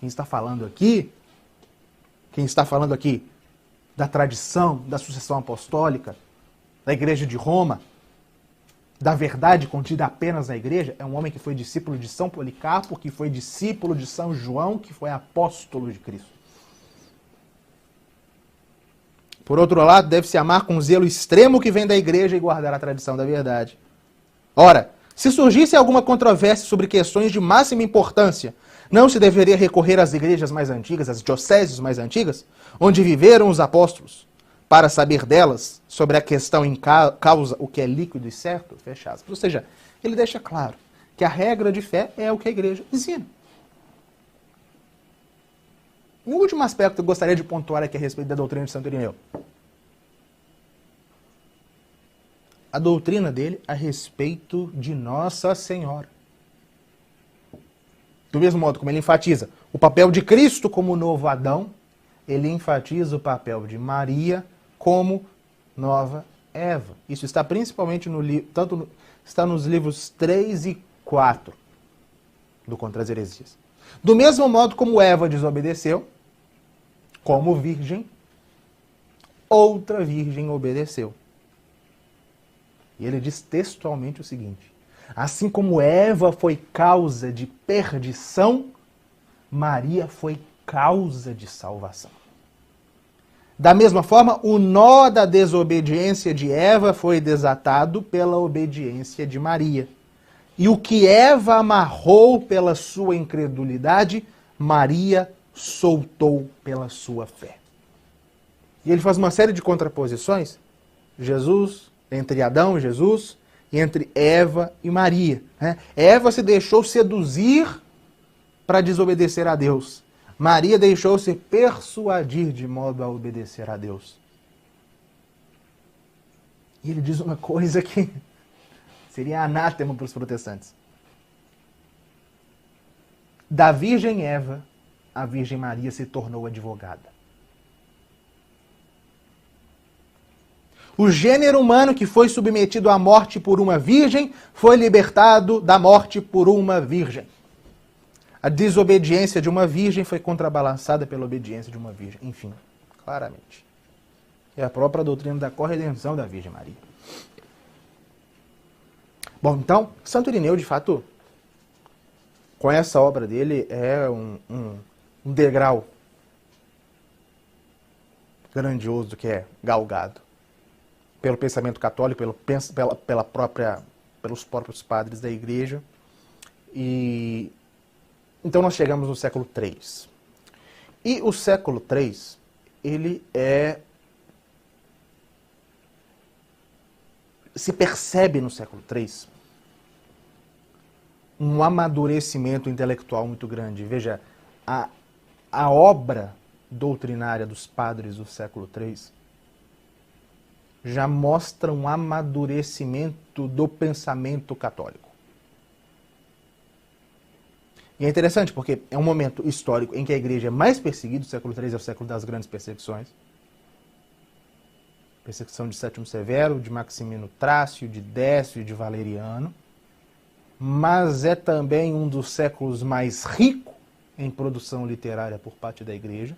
Quem está falando aqui da tradição, da sucessão apostólica, da igreja de Roma, da verdade contida apenas na igreja, é um homem que foi discípulo de São Policarpo, que foi discípulo de São João, que foi apóstolo de Cristo. Por outro lado, deve-se amar com zelo extremo que vem da igreja e guardar a tradição da verdade. Ora, se surgisse alguma controvérsia sobre questões de máxima importância, não se deveria recorrer às igrejas mais antigas, às dioceses mais antigas, onde viveram os apóstolos, para saber delas sobre a questão em causa, o que é líquido e certo? Fecha aspas. Ou seja, ele deixa claro que a regra de fé é o que a igreja ensina. Um último aspecto que eu gostaria de pontuar aqui a respeito da doutrina de Santo Irineu. A doutrina dele a respeito de Nossa Senhora. Do mesmo modo como ele enfatiza o papel de Cristo como novo Adão, ele enfatiza o papel de Maria como nova Eva. Isso está principalmente está nos livros 3 e 4 do Contra as Heresias. Do mesmo modo como Eva desobedeceu, como virgem, outra virgem obedeceu. E ele diz textualmente o seguinte: assim como Eva foi causa de perdição, Maria foi causa de salvação. Da mesma forma, o nó da desobediência de Eva foi desatado pela obediência de Maria. E o que Eva amarrou pela sua incredulidade, Maria soltou pela sua fé. E ele faz uma série de contraposições, Jesus, entre Adão e Jesus, e entre Eva e Maria. Eva se deixou seduzir para desobedecer a Deus. Maria deixou-se persuadir de modo a obedecer a Deus. E ele diz uma coisa que seria anátema para os protestantes. Da Virgem Eva, a Virgem Maria se tornou advogada. O gênero humano que foi submetido à morte por uma virgem foi libertado da morte por uma virgem. A desobediência de uma virgem foi contrabalançada pela obediência de uma virgem. Enfim, claramente. É a própria doutrina da corredenção da Virgem Maria. Bom, então, Santo Irineu, de fato, com essa obra dele, é um degrau grandioso que é galgado pelo pensamento católico, pelos próprios padres da Igreja. E então nós chegamos no século III. E o século III, ele se percebe no século III um amadurecimento intelectual muito grande. Veja, a obra doutrinária dos padres do século III já mostra um amadurecimento do pensamento católico. E é interessante porque é um momento histórico em que a igreja é mais perseguida, o século III é o século das grandes perseguições. perseguição de Sétimo Severo, de Maximino Trácio, de Décio e de Valeriano, mas é também um dos séculos mais ricos em produção literária por parte da Igreja.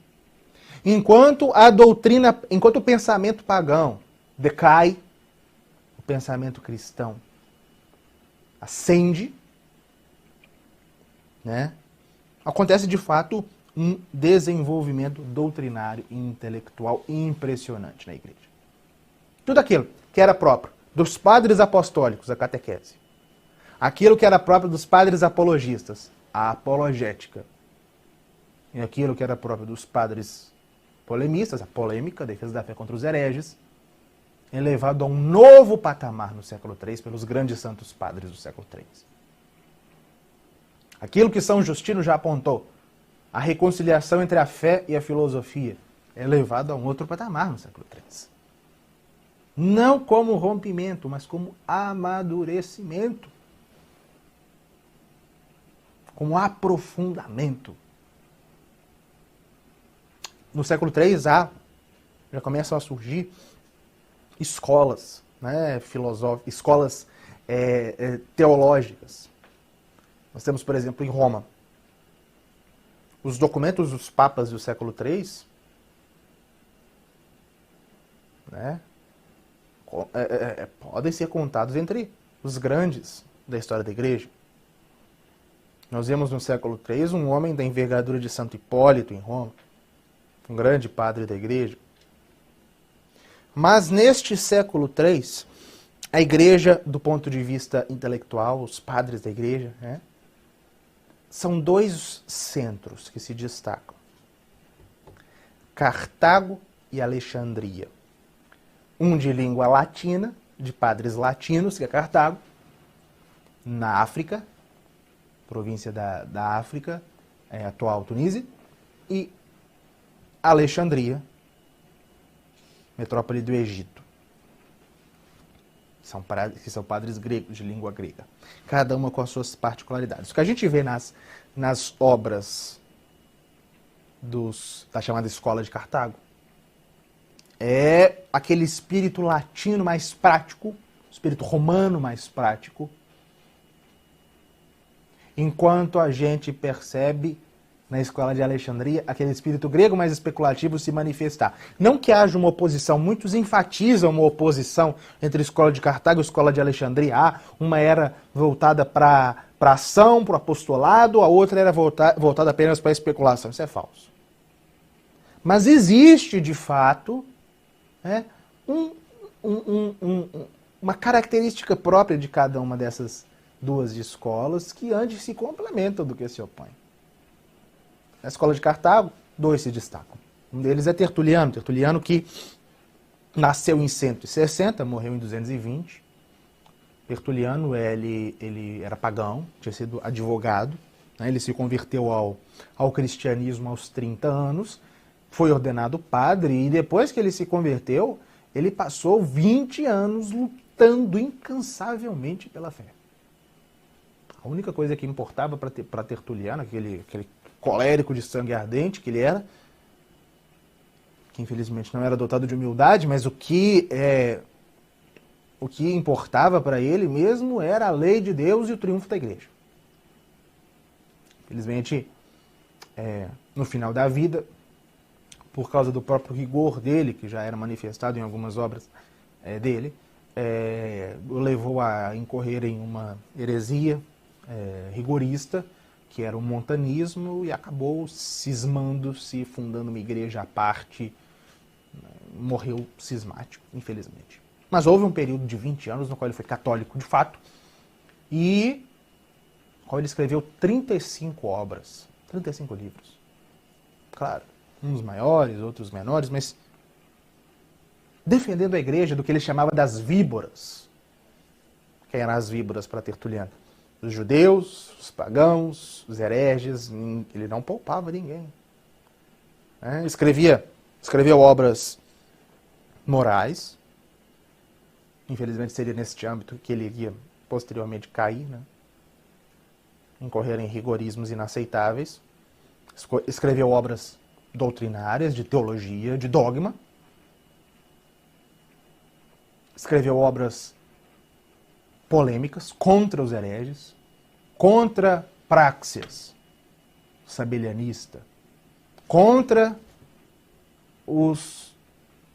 Enquanto o pensamento pagão decai, o pensamento cristão ascende, né? Acontece de fato um desenvolvimento doutrinário e intelectual impressionante na Igreja. Tudo aquilo que era próprio dos padres apostólicos, a catequese, aquilo que era próprio dos padres apologistas, a apologética, e aquilo que era próprio dos padres polemistas, a polêmica, a defesa da fé contra os hereges, elevado a um novo patamar no século III pelos grandes santos padres do século III. Aquilo que São Justino já apontou, a reconciliação entre a fé e a filosofia, é elevado a um outro patamar no século III. Não como rompimento, mas como amadurecimento, como aprofundamento. No século III já começam a surgir escolas, né, filosóficas, escolas teológicas. Nós temos, por exemplo, em Roma, os documentos dos papas do século III, né, podem ser contados entre os grandes da história da Igreja. Nós vemos no século III um homem da envergadura de Santo Hipólito em Roma, um grande padre da Igreja. Mas neste século III, a Igreja, do ponto de vista intelectual, os padres da Igreja, né, são dois centros que se destacam: Cartago e Alexandria. Um de língua latina, de padres latinos, que é Cartago, na África, província da África, atual Tunísia, e Alexandria, metrópole do Egito, que são padres gregos, de língua grega. Cada uma com as suas particularidades. O que a gente vê nas obras da chamada Escola de Cartago é aquele espírito latino mais prático, espírito romano mais prático, enquanto a gente percebe na Escola de Alexandria aquele espírito grego mais especulativo se manifestar. Não que haja uma oposição, muitos enfatizam uma oposição entre a Escola de Cartago e a Escola de Alexandria. Uma era voltada para a ação, para o apostolado, a outra era voltada apenas para a especulação. Isso é falso. Mas existe, de fato, né, uma característica própria de cada uma dessas duas escolas que antes se complementam do que se opõem. Na Escola de Cartago, dois se destacam. Um deles é Tertuliano. Tertuliano que nasceu em 160, morreu em 220. Tertuliano, ele era pagão, tinha sido advogado, né? Ele se converteu ao cristianismo aos 30 anos, foi ordenado padre e depois que ele se converteu, ele passou 20 anos lutando incansavelmente pela fé. A única coisa que importava para Tertuliano, aquele colérico de sangue ardente que ele era, que infelizmente não era dotado de humildade, mas o que importava para ele mesmo era a lei de Deus e o triunfo da Igreja. Infelizmente, no final da vida, por causa do próprio rigor dele, que já era manifestado em algumas obras dele, o levou a incorrer em uma heresia rigorista, que era o montanismo, e acabou cismando-se, fundando uma igreja à parte, morreu cismático, infelizmente. Mas houve um período de 20 anos no qual ele foi católico de fato, e no qual ele escreveu 35 obras, 35 livros. Claro, uns maiores, outros menores, mas defendendo a igreja do que ele chamava das víboras. Quem eram as víboras para Tertuliano? Os judeus, os pagãos, os hereges. Ele não poupava ninguém. Escreveu obras morais. Infelizmente seria neste âmbito que ele iria posteriormente cair, né? Incorrer em rigorismos inaceitáveis. Escreveu obras doutrinárias, de teologia, de dogma. escreveu obras polêmicas contra os hereges, contra Práxias, sabelianista, contra os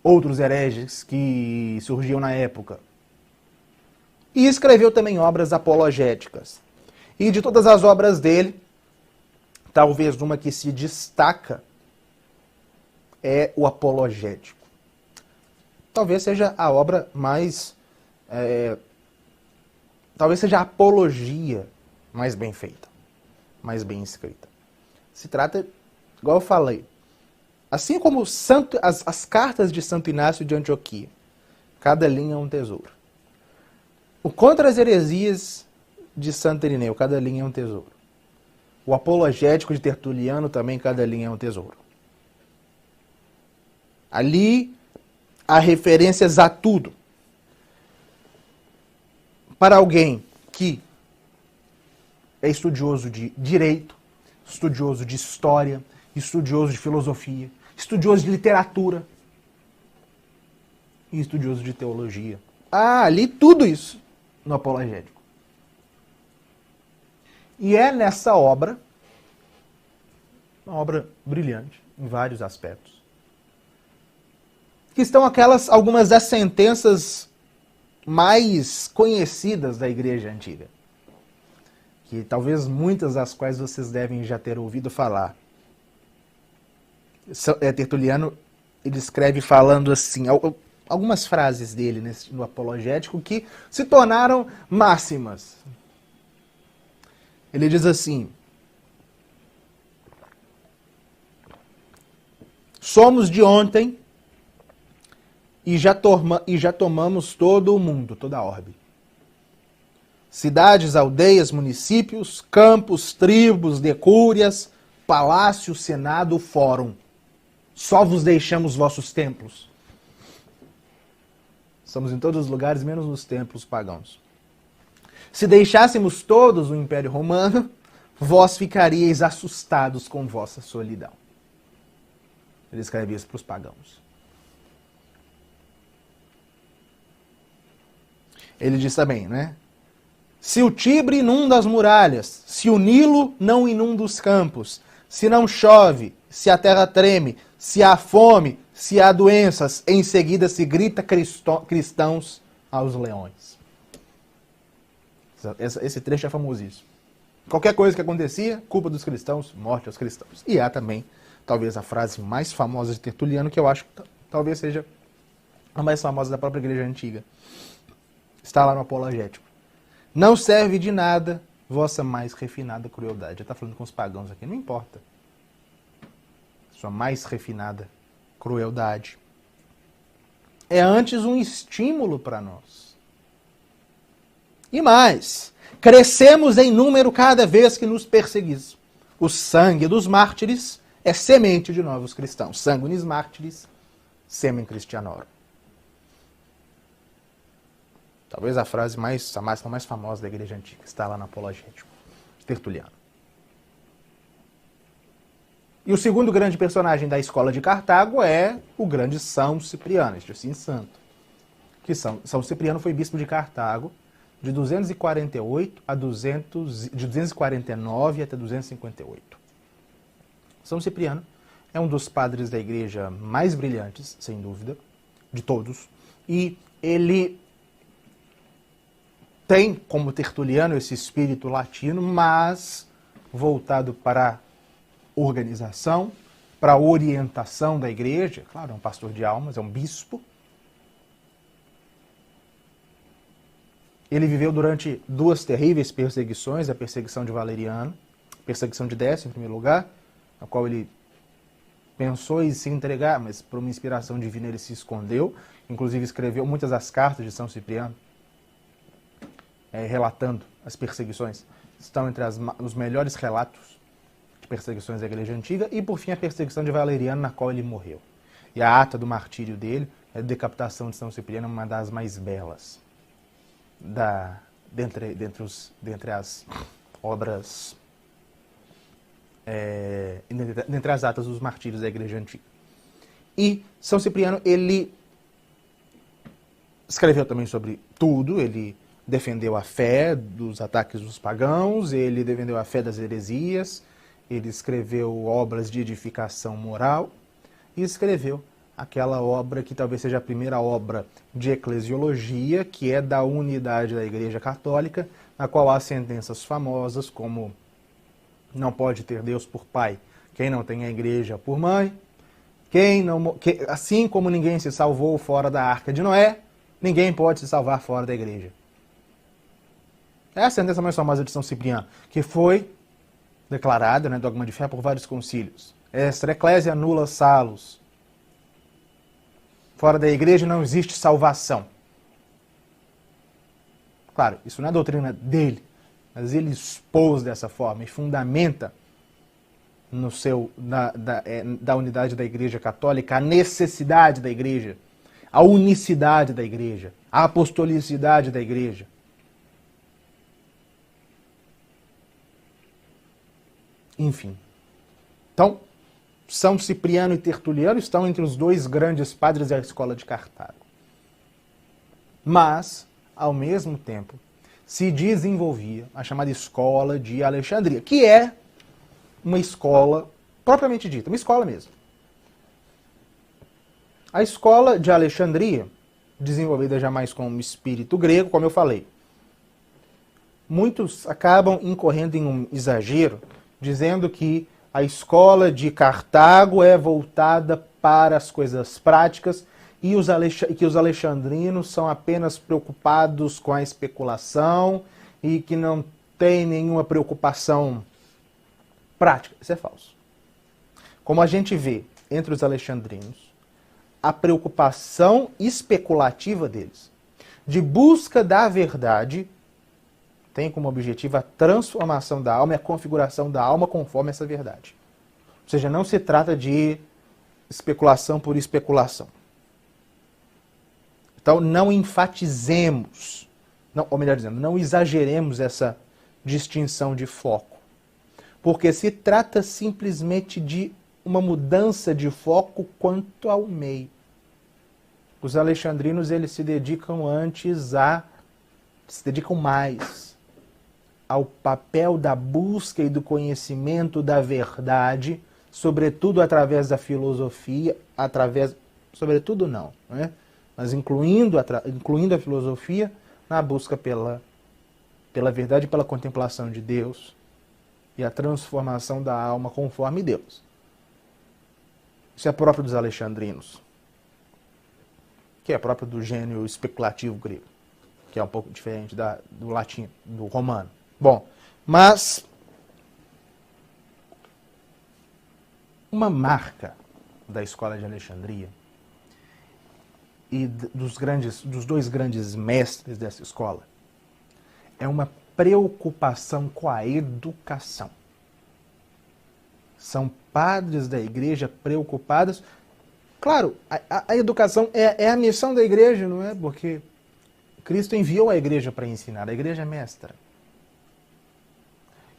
outros hereges que surgiam na época. E escreveu também obras apologéticas. E de todas as obras dele, talvez uma que se destaca é o Apologético. Talvez seja a obra mais... talvez seja a apologia mais bem feita, mais bem escrita. Se trata, igual eu falei, assim como as cartas de Santo Inácio de Antioquia, cada linha é um tesouro. O Contra as Heresias de Santo Irineu, cada linha é um tesouro. O Apologético de Tertuliano também, cada linha é um tesouro. Ali há referências a tudo. Para alguém que é estudioso de direito, estudioso de história, estudioso de filosofia, estudioso de literatura e estudioso de teologia. Ali tudo isso no Apologético. E é nessa obra, uma obra brilhante em vários aspectos, que estão algumas das sentenças mais conhecidas da Igreja Antiga, que talvez muitas das quais vocês devem já ter ouvido falar. Tertuliano, ele escreve falando assim, algumas frases dele no Apologético que se tornaram máximas. Ele diz assim: somos de ontem e já tomamos todo o mundo, toda a orbe. Cidades, aldeias, municípios, campos, tribos, decúrias, palácio, senado, fórum. Só vos deixamos vossos templos. Estamos em todos os lugares, menos nos templos pagãos. Se deixássemos todos o Império Romano, vós ficaríeis assustados com vossa solidão. Ele escreve isso para os pagãos. Ele diz também, né? Se o Tibre inunda as muralhas, se o Nilo não inunda os campos, se não chove, se a terra treme, se há fome, se há doenças, em seguida se grita cristãos aos leões. Esse trecho é famosíssimo. Qualquer coisa que acontecia, culpa dos cristãos, morte aos cristãos. E há também, talvez, a frase mais famosa de Tertuliano, que eu acho que talvez seja a mais famosa da própria Igreja Antiga. Está lá no Apologético. Não serve de nada vossa mais refinada crueldade. Já está falando com os pagãos aqui, não importa. Sua mais refinada crueldade é antes um estímulo para nós. E mais, crescemos em número cada vez que nos perseguis. O sangue dos mártires é semente de novos cristãos. Sanguinis mártires, semen Christianorum. Talvez a frase mais famosa da Igreja Antiga está lá no Apologético, Tertuliano. E o segundo grande personagem da escola de Cartago é o grande São Cipriano, este assim santo. Que São Cipriano foi bispo de Cartago de 249 até 258. São Cipriano é um dos padres da igreja mais brilhantes, sem dúvida, de todos, e ele tem, como Tertuliano, esse espírito latino, mas voltado para a organização, para a orientação da igreja. Claro, é um pastor de almas, é um bispo. Ele viveu durante duas terríveis perseguições, a perseguição de Valeriano, a perseguição de Décio, em primeiro lugar, a qual ele pensou em se entregar, mas por uma inspiração divina ele se escondeu. Inclusive escreveu muitas das cartas de São Cipriano, relatando as perseguições. Estão entre os melhores relatos de perseguições da Igreja Antiga. E, por fim, a perseguição de Valeriano, na qual ele morreu. E a ata do martírio dele, a decapitação de São Cipriano, é uma das mais belas dentre as obras, dentre as atas dos martírios da Igreja Antiga. E São Cipriano, ele Escreveu também sobre tudo, ele defendeu a fé dos ataques dos pagãos, ele defendeu a fé das heresias, ele escreveu obras de edificação moral e escreveu aquela obra que talvez seja a primeira obra de eclesiologia, que é da unidade da Igreja Católica, na qual há sentenças famosas como não pode ter Deus por pai quem não tem a Igreja por mãe, assim como ninguém se salvou fora da Arca de Noé, ninguém pode se salvar fora da Igreja. É a sentença mais famosa de São Cipriano, que foi declarada, né, dogma de fé, por vários concílios. Extra ecclesia nulla salus. Fora da Igreja não existe salvação. Claro, isso não é a doutrina dele, mas ele expôs dessa forma e fundamenta no da unidade da Igreja Católica a necessidade da Igreja, a unicidade da Igreja, a apostolicidade da Igreja. Enfim. Então, São Cipriano e Tertuliano estão entre os dois grandes padres da escola de Cartago. Mas, ao mesmo tempo, se desenvolvia a chamada escola de Alexandria, que é uma escola propriamente dita, uma escola mesmo. A escola de Alexandria, desenvolvida jamais com o espírito grego, como eu falei, muitos acabam incorrendo em um exagero, dizendo que a escola de Cartago é voltada para as coisas práticas e que os alexandrinos são apenas preocupados com a especulação e que não tem nenhuma preocupação prática. Isso é falso. Como a gente vê entre os alexandrinos, a preocupação especulativa deles de busca da verdade tem como objetivo a transformação da alma e a configuração da alma conforme essa verdade. Ou seja, não se trata de especulação por especulação. Então, não enfatizemos, ou melhor dizendo, não exageremos essa distinção de foco. Porque se trata simplesmente de uma mudança de foco quanto ao meio. Os alexandrinos, eles se dedicam mais ao papel da busca e do conhecimento da verdade, sobretudo através da filosofia, sobretudo não, né? Mas incluindo a filosofia na busca pela verdade e pela contemplação de Deus e a transformação da alma conforme Deus. Isso é próprio dos alexandrinos, que é próprio do gênio especulativo grego, que é um pouco diferente do latim, do romano. Bom, mas uma marca da escola de Alexandria e dos dois grandes mestres dessa escola é uma preocupação com a educação. São padres da igreja preocupados. Claro, a educação é a missão da igreja, não é? Porque Cristo enviou a igreja para ensinar, a igreja é mestra.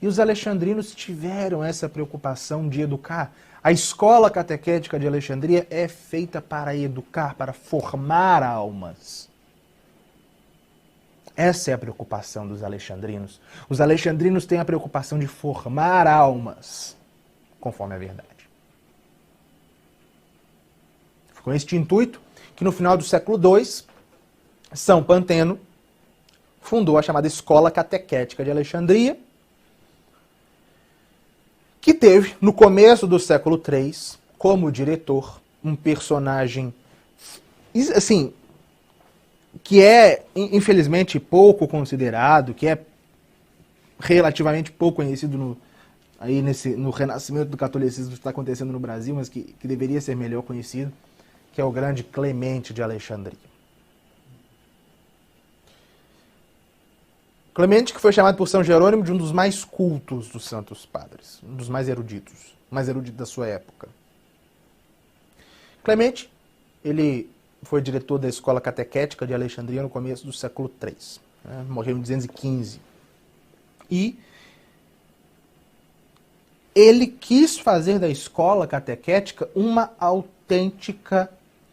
E os alexandrinos tiveram essa preocupação de educar. A escola catequética de Alexandria é feita para educar, para formar almas. Essa é a preocupação dos alexandrinos. Os alexandrinos têm a preocupação de formar almas, conforme a verdade. Foi com este intuito que no final do século II, São Panteno fundou a chamada Escola Catequética de Alexandria, que teve, no começo do século III, como diretor, um personagem, assim, que é, infelizmente, pouco considerado, que é relativamente pouco conhecido no renascimento do catolicismo que está acontecendo no Brasil, mas que deveria ser melhor conhecido, que é o grande Clemente de Alexandria. Clemente, que foi chamado por São Jerônimo de um dos mais cultos dos santos padres, um dos mais eruditos da sua época. Clemente, ele foi diretor da Escola Catequética de Alexandria no começo do século III. Né? Morreu em 215. E ele quis fazer da Escola Catequética uma autêntica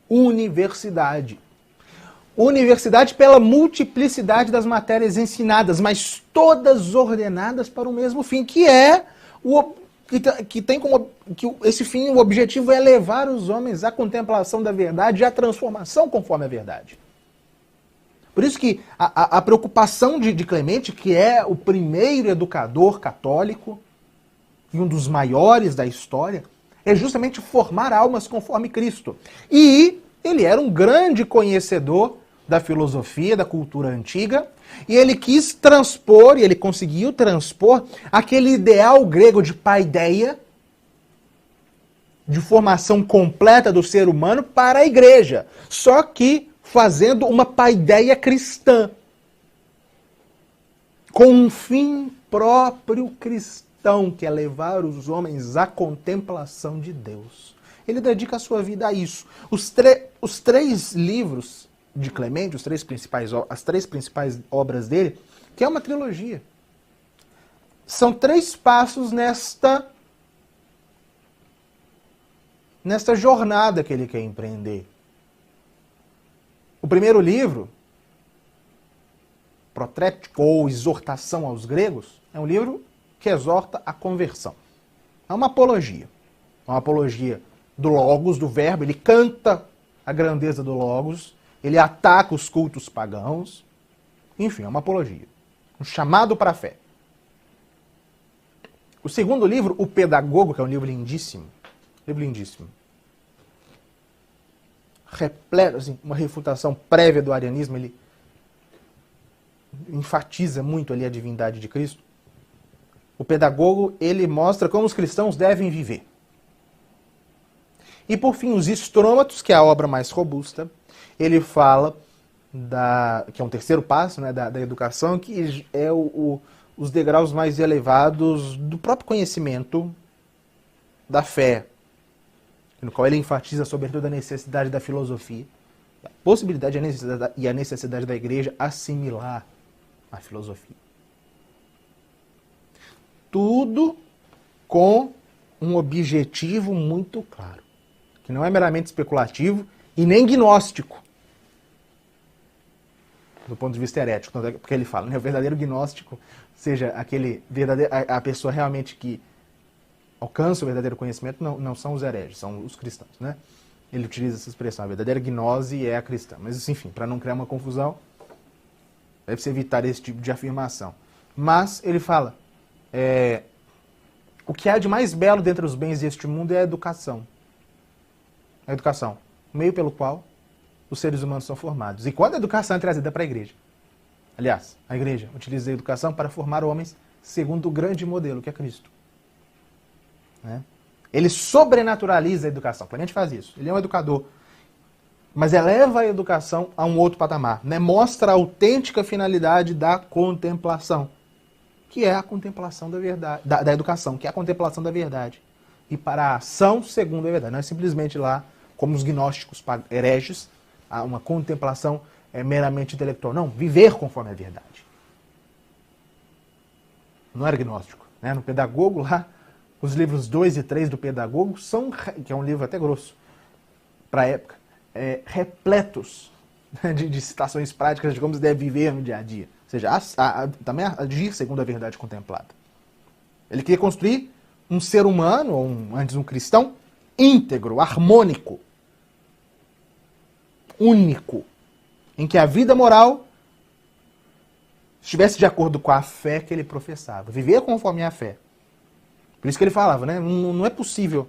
universidade. Universidade pela multiplicidade das matérias ensinadas, mas todas ordenadas para o mesmo fim, que é esse fim, o objetivo é levar os homens à contemplação da verdade e à transformação conforme a verdade. Por isso que a preocupação de Clemente, que é o primeiro educador católico e um dos maiores da história, é justamente formar almas conforme Cristo. E ele era um grande conhecedor da filosofia, da cultura antiga, e ele quis transpor, e ele conseguiu transpor, aquele ideal grego de paideia, de formação completa do ser humano para a igreja. Só que fazendo uma paideia cristã, com um fim próprio cristão, que é levar os homens à contemplação de Deus. Ele dedica a sua vida a isso. Os três livros de Clemente, as três principais obras dele, que é uma trilogia, são 3 passos nesta jornada que ele quer empreender. O primeiro livro, Protrético, ou Exortação aos Gregos, é um livro que exorta a conversão. É uma apologia. É uma apologia do Logos, do Verbo. Ele canta a grandeza do Logos, ele ataca os cultos pagãos. Enfim, é uma apologia. Um chamado para a fé. O segundo livro, O Pedagogo, que é um livro lindíssimo. Livro lindíssimo. Repleto, assim, uma refutação prévia do arianismo, ele enfatiza muito ali a divindade de Cristo. O Pedagogo, ele mostra como os cristãos devem viver. E por fim, os Estrômatos, que é a obra mais robusta, ele fala, que é um terceiro passo, né, da educação, que é os degraus mais elevados do próprio conhecimento da fé, no qual ele enfatiza sobretudo a necessidade da filosofia, a possibilidade e a necessidade da igreja assimilar a filosofia. Tudo com um objetivo muito claro, que não é meramente especulativo e nem gnóstico, do ponto de vista herético, porque ele fala, né, o verdadeiro gnóstico, seja aquele verdadeiro, a pessoa realmente que alcança o verdadeiro conhecimento, não são os hereges, são os cristãos, né? Ele utiliza essa expressão, a verdadeira gnose é a cristã. Mas, enfim, para não criar uma confusão, deve-se evitar esse tipo de afirmação. Mas ele fala, o que há de mais belo dentre os bens deste mundo é a educação. A educação, o meio pelo qual os seres humanos são formados. E quando a educação é trazida para a igreja? Aliás, a igreja utiliza a educação para formar homens segundo o grande modelo, que é Cristo. Né? Ele sobrenaturaliza a educação. Clemente faz isso. Ele é um educador. Mas eleva a educação a um outro patamar. Né? Mostra a autêntica finalidade da contemplação, que é a contemplação da verdade, da educação, que é a contemplação da verdade. E para a ação segundo a verdade. Não é simplesmente lá, como os gnósticos hereges, uma contemplação meramente intelectual. Não, viver conforme a verdade. Não era gnóstico. Né? No Pedagogo, lá, os livros 2 e 3 do Pedagogo são, que é um livro até grosso para a época, repletos de citações práticas de como se deve viver no dia a dia. Ou seja, também agir segundo a verdade contemplada. Ele queria construir um ser humano, ou antes um cristão, íntegro, harmônico, único, em que a vida moral estivesse de acordo com a fé que ele professava. Viver conforme a fé. Por isso que ele falava, né? Não é possível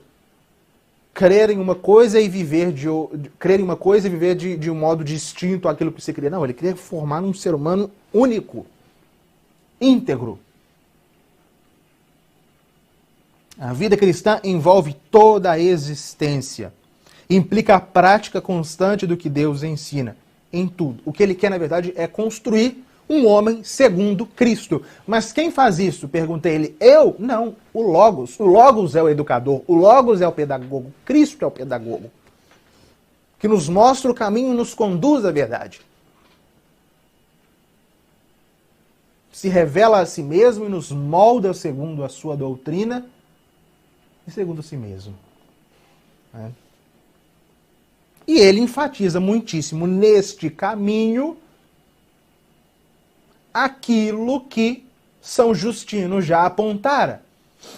crer em uma coisa e viver de um modo distinto àquilo que você queria. Não, ele queria formar um ser humano único, íntegro. A vida cristã envolve toda a existência. Implica a prática constante do que Deus ensina, em tudo. O que ele quer, na verdade, é construir um homem segundo Cristo. Mas quem faz isso? Pergunta ele. Eu? Não. O Logos. O Logos é o educador. O Logos é o pedagogo. Cristo é o pedagogo. Que nos mostra o caminho e nos conduz à verdade. Se revela a si mesmo e nos molda segundo a sua doutrina e segundo si mesmo. E ele enfatiza muitíssimo neste caminho aquilo que São Justino já apontara.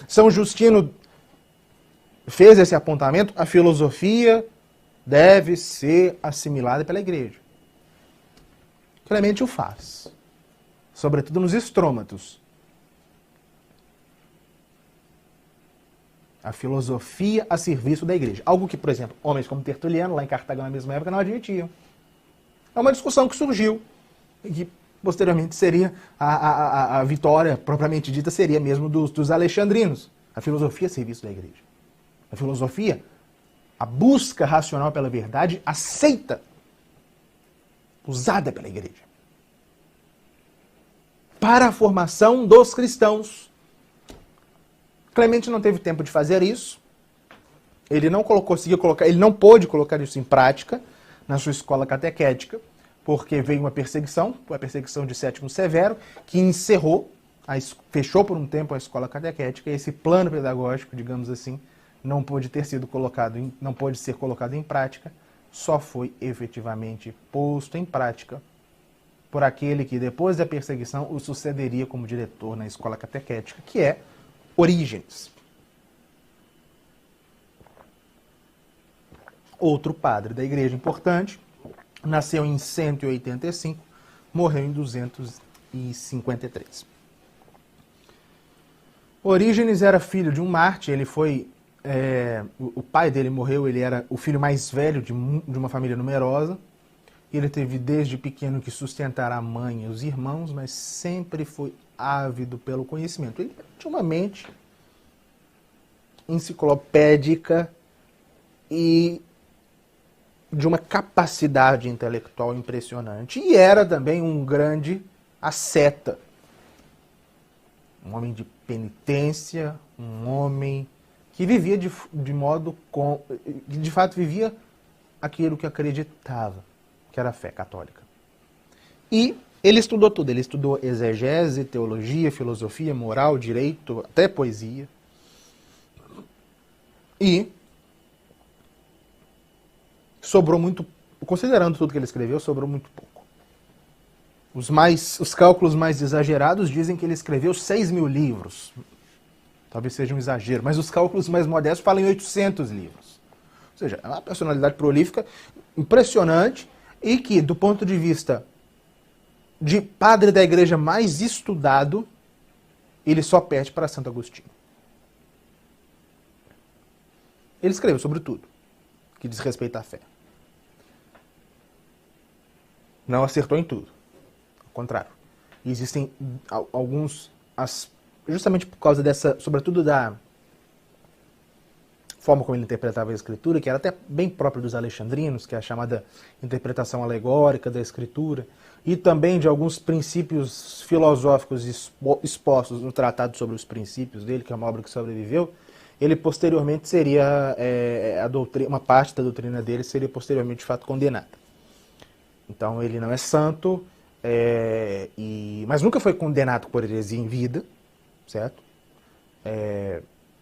São Justino fez esse apontamento: a filosofia deve ser assimilada pela Igreja. Clemente o faz, sobretudo nos estrômatos. A filosofia a serviço da Igreja. Algo que, por exemplo, homens como Tertuliano, lá em Cartago na mesma época, não admitiam. É uma discussão que surgiu, e que posteriormente seria a vitória, propriamente dita, seria mesmo dos alexandrinos. A filosofia a serviço da Igreja. A filosofia, a busca racional pela verdade, aceita, usada pela Igreja, para a formação dos cristãos. Clemente não teve tempo de fazer isso. Ele não pôde colocar isso em prática na sua escola catequética, porque veio uma perseguição, a perseguição de Sétimo Severo, que encerrou, fechou por um tempo a escola catequética, e esse plano pedagógico, digamos assim, não pôde ser colocado em prática, só foi efetivamente posto em prática por aquele que, depois da perseguição, o sucederia como diretor na escola catequética, que é Orígenes. Outro padre da Igreja importante, nasceu em 185, morreu em 253. Orígenes era filho de um mártir, ele foi... o pai dele morreu, ele era o filho mais velho de uma família numerosa. Ele teve desde pequeno que sustentar a mãe e os irmãos, mas sempre foi ávido pelo conhecimento. Ele tinha uma mente enciclopédica e de uma capacidade intelectual impressionante. E era também um grande asceta. Um homem de penitência, um homem que vivia de fato vivia aquilo que acreditava, que era a fé católica. E ele estudou tudo. Ele estudou exegese, teologia, filosofia, moral, direito, até poesia. E sobrou muito, considerando tudo que ele escreveu, sobrou muito pouco. Os cálculos mais exagerados dizem que ele escreveu 6.000 livros. Talvez seja um exagero, mas os cálculos mais modestos falam em 800 livros. Ou seja, é uma personalidade prolífica impressionante e que, do ponto de vista de padre da Igreja mais estudado, ele só perde para Santo Agostinho. Ele escreveu sobre tudo que diz respeito à fé. Não acertou em tudo. Ao contrário. E existem alguns, justamente por causa dessa, sobretudo da forma como ele interpretava a Escritura, que era até bem própria dos alexandrinos, que é a chamada interpretação alegórica da Escritura, e também de alguns princípios filosóficos expostos no Tratado sobre os Princípios dele, que é uma obra que sobreviveu. Ele posteriormente seria, uma parte da doutrina dele seria posteriormente de fato condenada. Então ele não é santo, mas nunca foi condenado por heresia em vida, certo?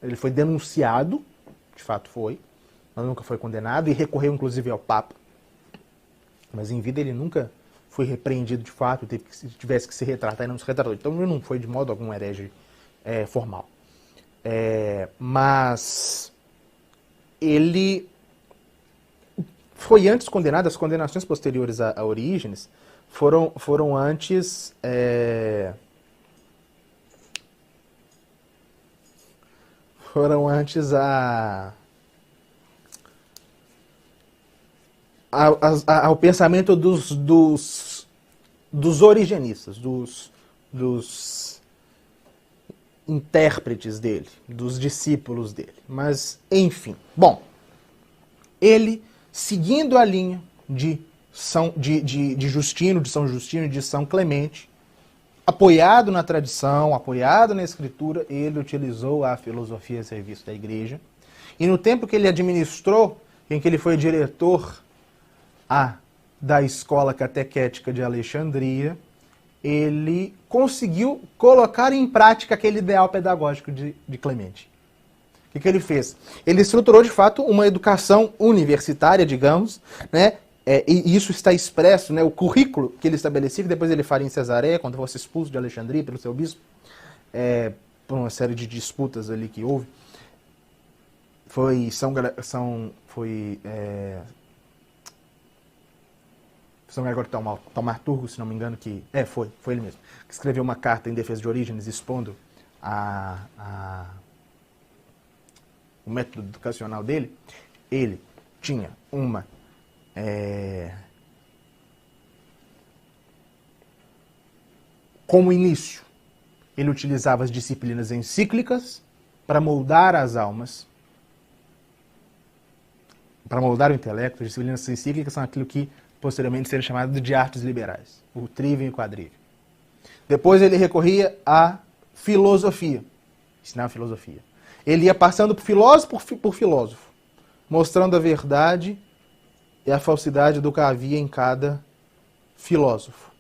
Ele foi denunciado, de fato foi, mas nunca foi condenado e recorreu inclusive ao Papa. Mas em vida ele nunca foi repreendido de fato, tivesse que se retratar e não se retratou. Então ele não foi de modo algum herege formal. Mas ele foi antes condenado. As condenações posteriores a Orígenes foram antes ao pensamento dos origenistas, dos intérpretes dele, dos discípulos dele. Mas, enfim. Bom, ele, seguindo a linha de Justino, de São Justino e de São Clemente, apoiado na tradição, apoiado na Escritura, ele utilizou a filosofia a serviço da Igreja. E no tempo que ele administrou, em que ele foi diretor da Escola Catequética de Alexandria, ele conseguiu colocar em prática aquele ideal pedagógico de Clemente, que ele fez? Ele estruturou, de fato, uma educação universitária, digamos, né? E isso está expresso, né? O currículo que ele estabelecia, que depois ele faria em Cesareia, quando fosse expulso de Alexandria pelo seu bispo, por uma série de disputas ali que houve. Foi São Gregório Taumaturgo, se não me engano, foi ele mesmo, que escreveu uma carta em defesa de Orígenes, expondo o método educacional dele. Ele tinha como início, ele utilizava as disciplinas encíclicas para moldar as almas, para moldar o intelecto. As disciplinas encíclicas são aquilo que posteriormente seria chamado de artes liberais, o trívio e o quadrívio. Depois ele recorria à filosofia, ensinava filosofia. Ele ia passando por filósofo, mostrando a verdade e a falsidade do que havia em cada filósofo.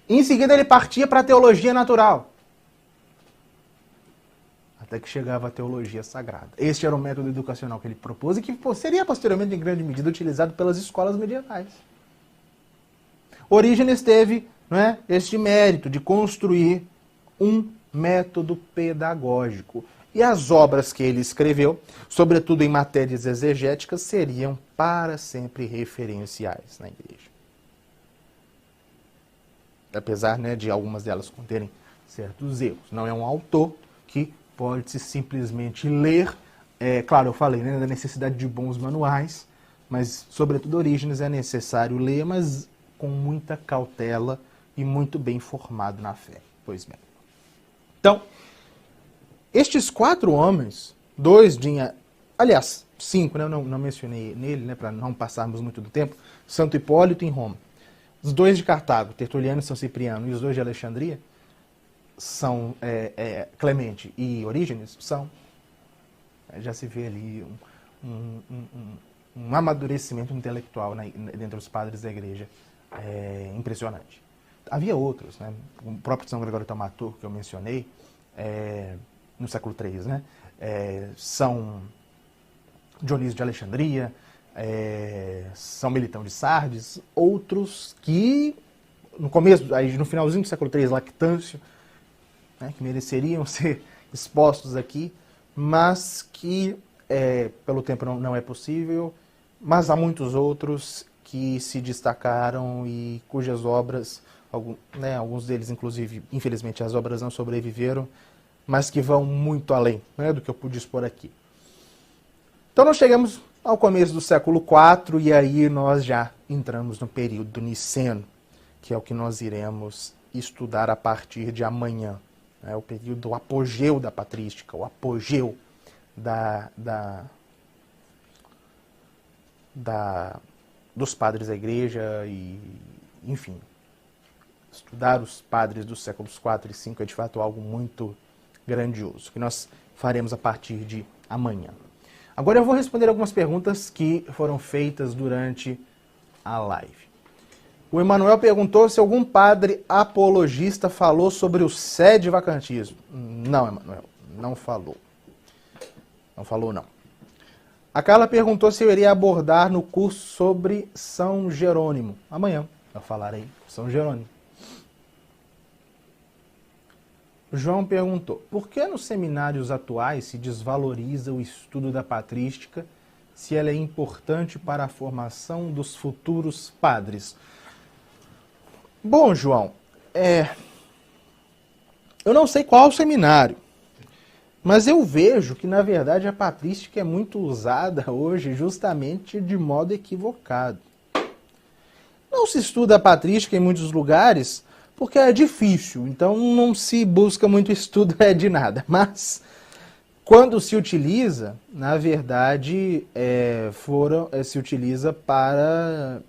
Em seguida ele partia para a teologia natural, até que chegava a teologia sagrada. Este era o método educacional que ele propôs e que seria posteriormente, em grande medida, utilizado pelas escolas medievais. Orígenes teve, este mérito de construir um método pedagógico. E as obras que ele escreveu, sobretudo em matérias exegéticas, seriam para sempre referenciais na igreja. Apesar, de algumas delas conterem certos erros. Não é um autor que pode-se simplesmente ler. Claro, eu falei da necessidade de bons manuais, mas, sobretudo, Orígenes é necessário ler, mas com muita cautela e muito bem formado na fé. Pois bem. Então, estes 4 homens, 5, eu não mencionei nele, para não passarmos muito do tempo, Santo Hipólito em Roma. Os 2 de Cartago, Tertuliano e São Cipriano, e os 2 de Alexandria, são Clemente e Orígenes, já se vê ali um amadurecimento intelectual dentro dos padres da igreja impressionante. Havia outros, o próprio São Gregório Taumaturgo, que eu mencionei, no século III, São Dionísio de Alexandria, São Melitão de Sardes, outros que, no finalzinho do século III, Lactâncio, que mereceriam ser expostos aqui, mas que, pelo tempo, não é possível, mas há muitos outros que se destacaram e cujas obras, alguns deles, inclusive, infelizmente, as obras não sobreviveram, mas que vão muito além do que eu pude expor aqui. Então, nós chegamos ao começo do século IV, e aí nós já entramos no período niceno, que é o que nós iremos estudar a partir de amanhã. O período, o apogeu da patrística, o apogeu dos padres da igreja, e, enfim, estudar os padres dos séculos IV e V é de fato algo muito grandioso, que nós faremos a partir de amanhã. Agora eu vou responder algumas perguntas que foram feitas durante a live. O Emanuel perguntou se algum padre apologista falou sobre o sedevacantismo. Não, Emanuel, não falou. Não falou, não. A Carla perguntou se eu iria abordar no curso sobre São Jerônimo. Amanhã eu falarei São Jerônimo. O João perguntou, por que nos seminários atuais se desvaloriza o estudo da patrística se ela é importante para a formação dos futuros padres? Bom, João, eu não sei qual seminário, mas eu vejo que, na verdade, a patrística é muito usada hoje justamente de modo equivocado. Não se estuda a patrística em muitos lugares porque é difícil, então não se busca muito estudo de nada. Mas, quando se utiliza, na verdade, se utiliza para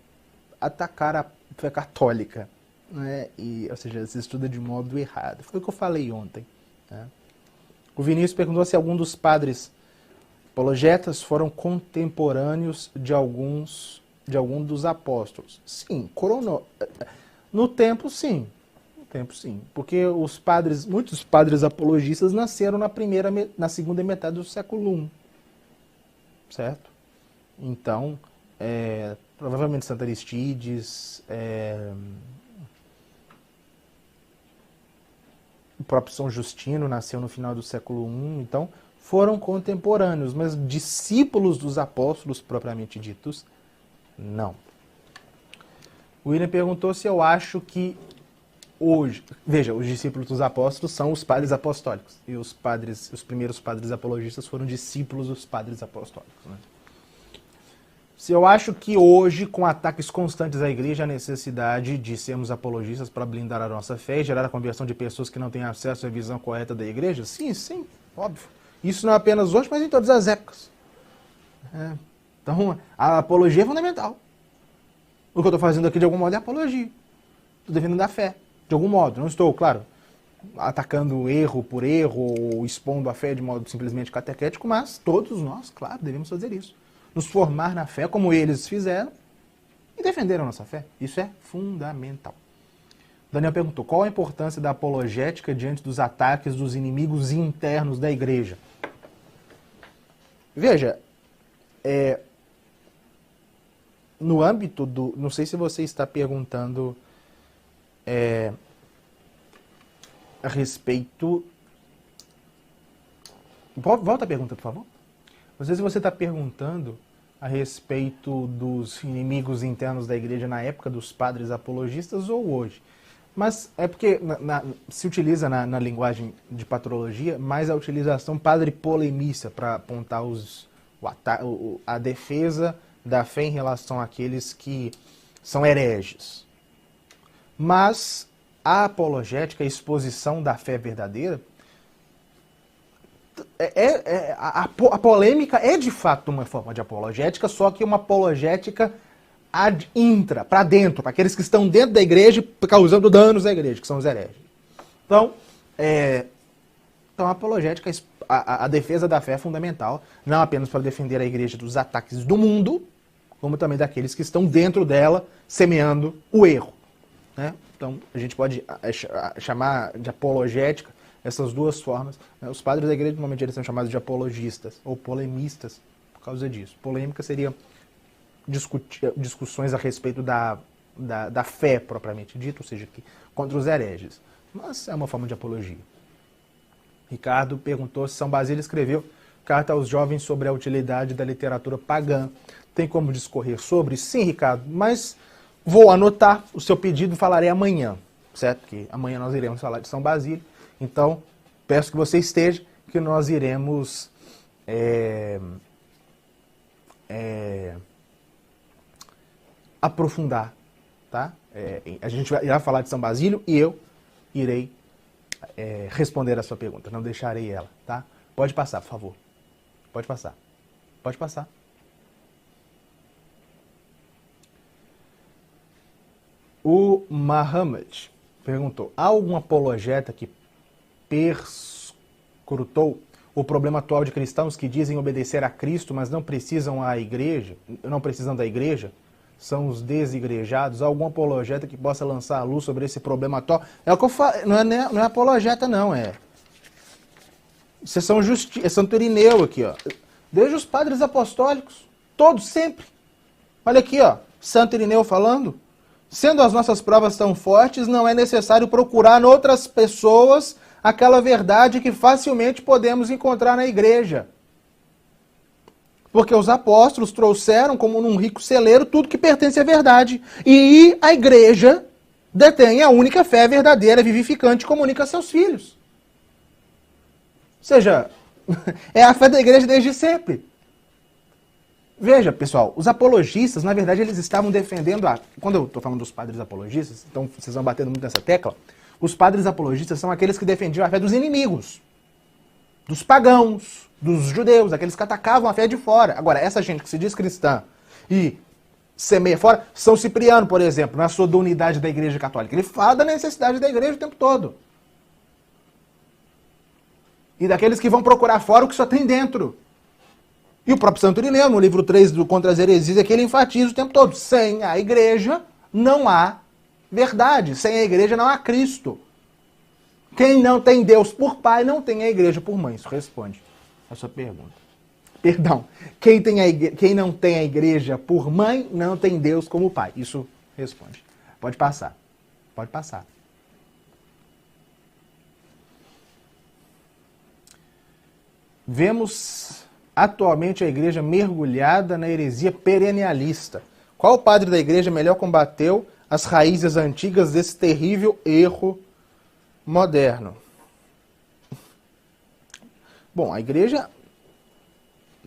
atacar a fé católica. Ou seja, se estuda de modo errado. Foi o que eu falei ontem. O Vinícius perguntou se algum dos padres apologetas foram contemporâneos de algum dos apóstolos. Sim, no tempo, sim. tempo, sim. Porque muitos padres apologistas nasceram na segunda metade do século I, certo? Então, provavelmente Santo Aristides, o próprio São Justino nasceu no final do século I, então foram contemporâneos, mas discípulos dos apóstolos propriamente ditos, não. O William perguntou se eu acho que hoje... Veja, os discípulos dos apóstolos são os padres apostólicos, e os primeiros padres apologistas foram discípulos dos padres apostólicos, né? Se eu acho que hoje, com ataques constantes à igreja, há necessidade de sermos apologistas para blindar a nossa fé e gerar a conversão de pessoas que não têm acesso à visão correta da igreja? Sim, sim, óbvio. Isso não é apenas hoje, mas em todas as épocas. Então, a apologia é fundamental. O que eu estou fazendo aqui, de algum modo, é apologia. Estou defendendo a fé, de algum modo. Não estou, claro, atacando erro por erro ou expondo a fé de modo simplesmente catequético, mas todos nós, claro, devemos fazer isso. Nos formar na fé, como eles fizeram, e defenderam a nossa fé. Isso é fundamental. Daniel perguntou, qual a importância da apologética diante dos ataques dos inimigos internos da igreja? Veja, no âmbito do... Não sei se você está perguntando a respeito... Volta a pergunta, por favor. Não sei se você está perguntando a respeito dos inimigos internos da igreja na época dos padres apologistas ou hoje. Mas é porque se utiliza na linguagem de patrologia mais a utilização padre polemista para apontar a defesa da fé em relação àqueles que são hereges. Mas a apologética, a exposição da fé verdadeira, a polêmica é de fato uma forma de apologética, só que uma apologética ad intra, para dentro, para aqueles que estão dentro da igreja causando danos à igreja, que são os hereges. Então, a apologética, a defesa da fé é fundamental, não apenas para defender a igreja dos ataques do mundo, como também daqueles que estão dentro dela, semeando o erro, né? Então, a gente pode chamar de apologética essas duas formas. Os padres da igreja, normalmente, eles são chamados de apologistas ou polemistas por causa disso. Polêmica seria discussões a respeito da fé propriamente dita, ou seja, contra os hereges. Mas é uma forma de apologia. Ricardo perguntou se São Basílio escreveu carta aos jovens sobre a utilidade da literatura pagã. Tem como discorrer sobre? Sim, Ricardo, mas vou anotar o seu pedido e falarei amanhã, certo? Que amanhã nós iremos falar de São Basílio. Então, peço que você esteja, que nós iremos aprofundar, tá? A gente irá falar de São Basílio e eu irei responder a sua pergunta. Não deixarei ela, tá? Pode passar, por favor. Pode passar. Pode passar. O Muhammad perguntou, há algum apologeta que perscrutou o problema atual de cristãos que dizem obedecer a Cristo, mas não precisam da igreja? São os desigrejados? Há algum apologeta que possa lançar a luz sobre esse problema atual? É o que eu falo, não é apologeta, não, Isso é Santo Irineu aqui, ó. Veja os padres apostólicos, todos sempre. Olha aqui, ó, Santo Irineu falando. Sendo as nossas provas tão fortes, não é necessário procurar em outras pessoas aquela verdade que facilmente podemos encontrar na igreja. Porque os apóstolos trouxeram, como num rico celeiro, tudo que pertence à verdade. E a igreja detém a única fé verdadeira, vivificante, e comunica a seus filhos. Ou seja, é a fé da igreja desde sempre. Veja, pessoal, os apologistas, na verdade, eles estavam defendendo Quando eu estou falando dos padres apologistas, então vocês vão batendo muito nessa tecla, os padres apologistas são aqueles que defendiam a fé dos inimigos, dos pagãos, dos judeus, aqueles que atacavam a fé de fora. Agora, essa gente que se diz cristã e semeia fora, São Cipriano, por exemplo, na sua unidade da Igreja Católica, ele fala da necessidade da igreja o tempo todo. E daqueles que vão procurar fora o que só tem dentro. E o próprio Santo Irineu, no livro 3 do Contra as Heresias, é que ele enfatiza o tempo todo. Sem a igreja, não há Verdade, sem a igreja não há Cristo. Quem não tem Deus por pai, não tem a igreja por mãe. Isso responde a sua pergunta. Perdão, quem não tem a igreja por mãe, não tem Deus como pai. Isso responde. Pode passar. Pode passar. Vemos atualmente a igreja mergulhada na heresia perennialista. Qual padre da igreja melhor combateu as raízes antigas desse terrível erro moderno? Bom, a igreja...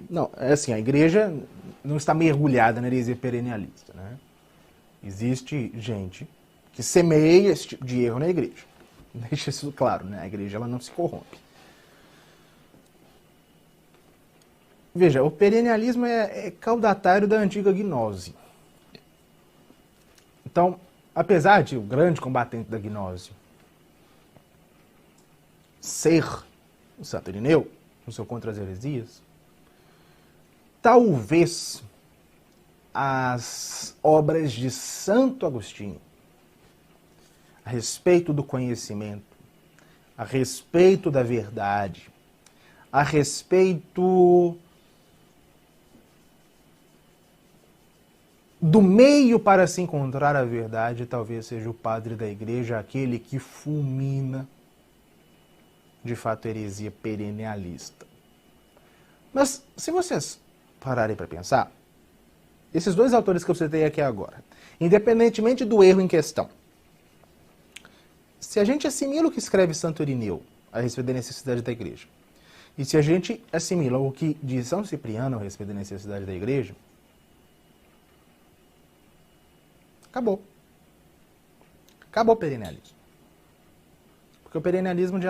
Não, é assim, a igreja não está mergulhada na heresia perennialista, né? Existe gente que semeia esse tipo de erro na igreja. Deixa isso claro, né? A igreja ela não se corrompe. Veja, o perennialismo é caudatário da antiga gnose. Então, apesar de o grande combatente da gnose ser o Santo Irineu, no seu Contra as Heresias, talvez as obras de Santo Agostinho a respeito do conhecimento, a respeito da verdade, a respeito do meio para se encontrar a verdade, talvez seja o padre da igreja aquele que fulmina, de fato, a heresia perennialista. Mas, se vocês pararem para pensar, esses dois autores que eu citei aqui agora, independentemente do erro em questão, se a gente assimila o que escreve Santo Irineu a respeito da necessidade da igreja, e se a gente assimila o que diz São Cipriano a respeito da necessidade da igreja, acabou. Acabou o perennialismo. Porque o perennialismo, de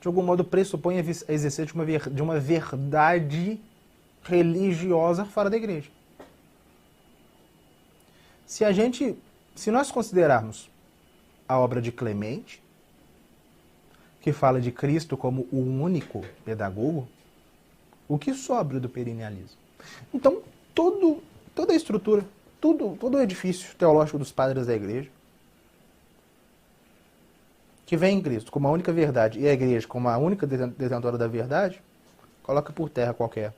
algum modo, pressupõe a existência de uma verdade religiosa fora da igreja. Se nós considerarmos a obra de Clemente, que fala de Cristo como o único pedagogo, o que sobra do perennialismo? Então, toda a estrutura, todo o edifício teológico dos padres da igreja, que vem em Cristo como a única verdade e a igreja como a única detentora da verdade, coloca por terra qualquer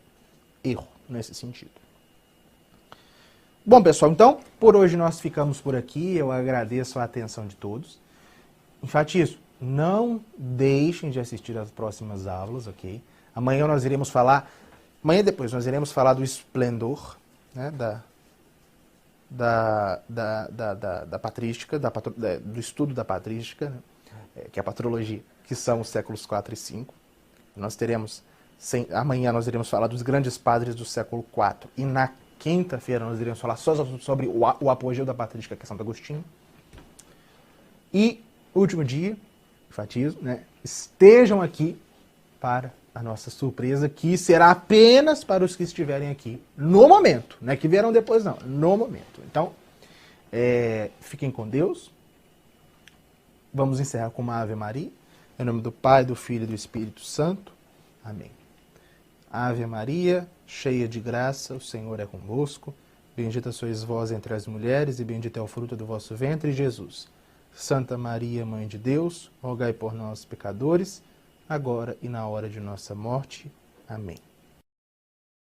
erro nesse sentido. Bom, pessoal, então, por hoje nós ficamos por aqui. Eu agradeço a atenção de todos. Enfatizo, não deixem de assistir às próximas aulas, ok? Amanhã depois nós iremos falar do esplendor, né, da patrística, do estudo da patrística, né, que é a patrologia, que são os séculos 4 e 5. Amanhã nós iremos falar dos grandes padres do século 4. E na quinta-feira nós iremos falar só sobre o apogeu da patrística, que é Santo Agostinho. E, último dia, enfatizo, né, estejam aqui para a nossa surpresa, que será apenas para os que estiverem aqui no momento. Não é que vierão depois, não. No momento. Então, fiquem com Deus. Vamos encerrar com uma Ave Maria. Em nome do Pai, do Filho e do Espírito Santo. Amém. Ave Maria, cheia de graça, o Senhor é convosco. Bendita sois vós entre as mulheres, e bendito é o fruto do vosso ventre, Jesus. Santa Maria, Mãe de Deus, rogai por nós, pecadores, agora e na hora de nossa morte. Amém.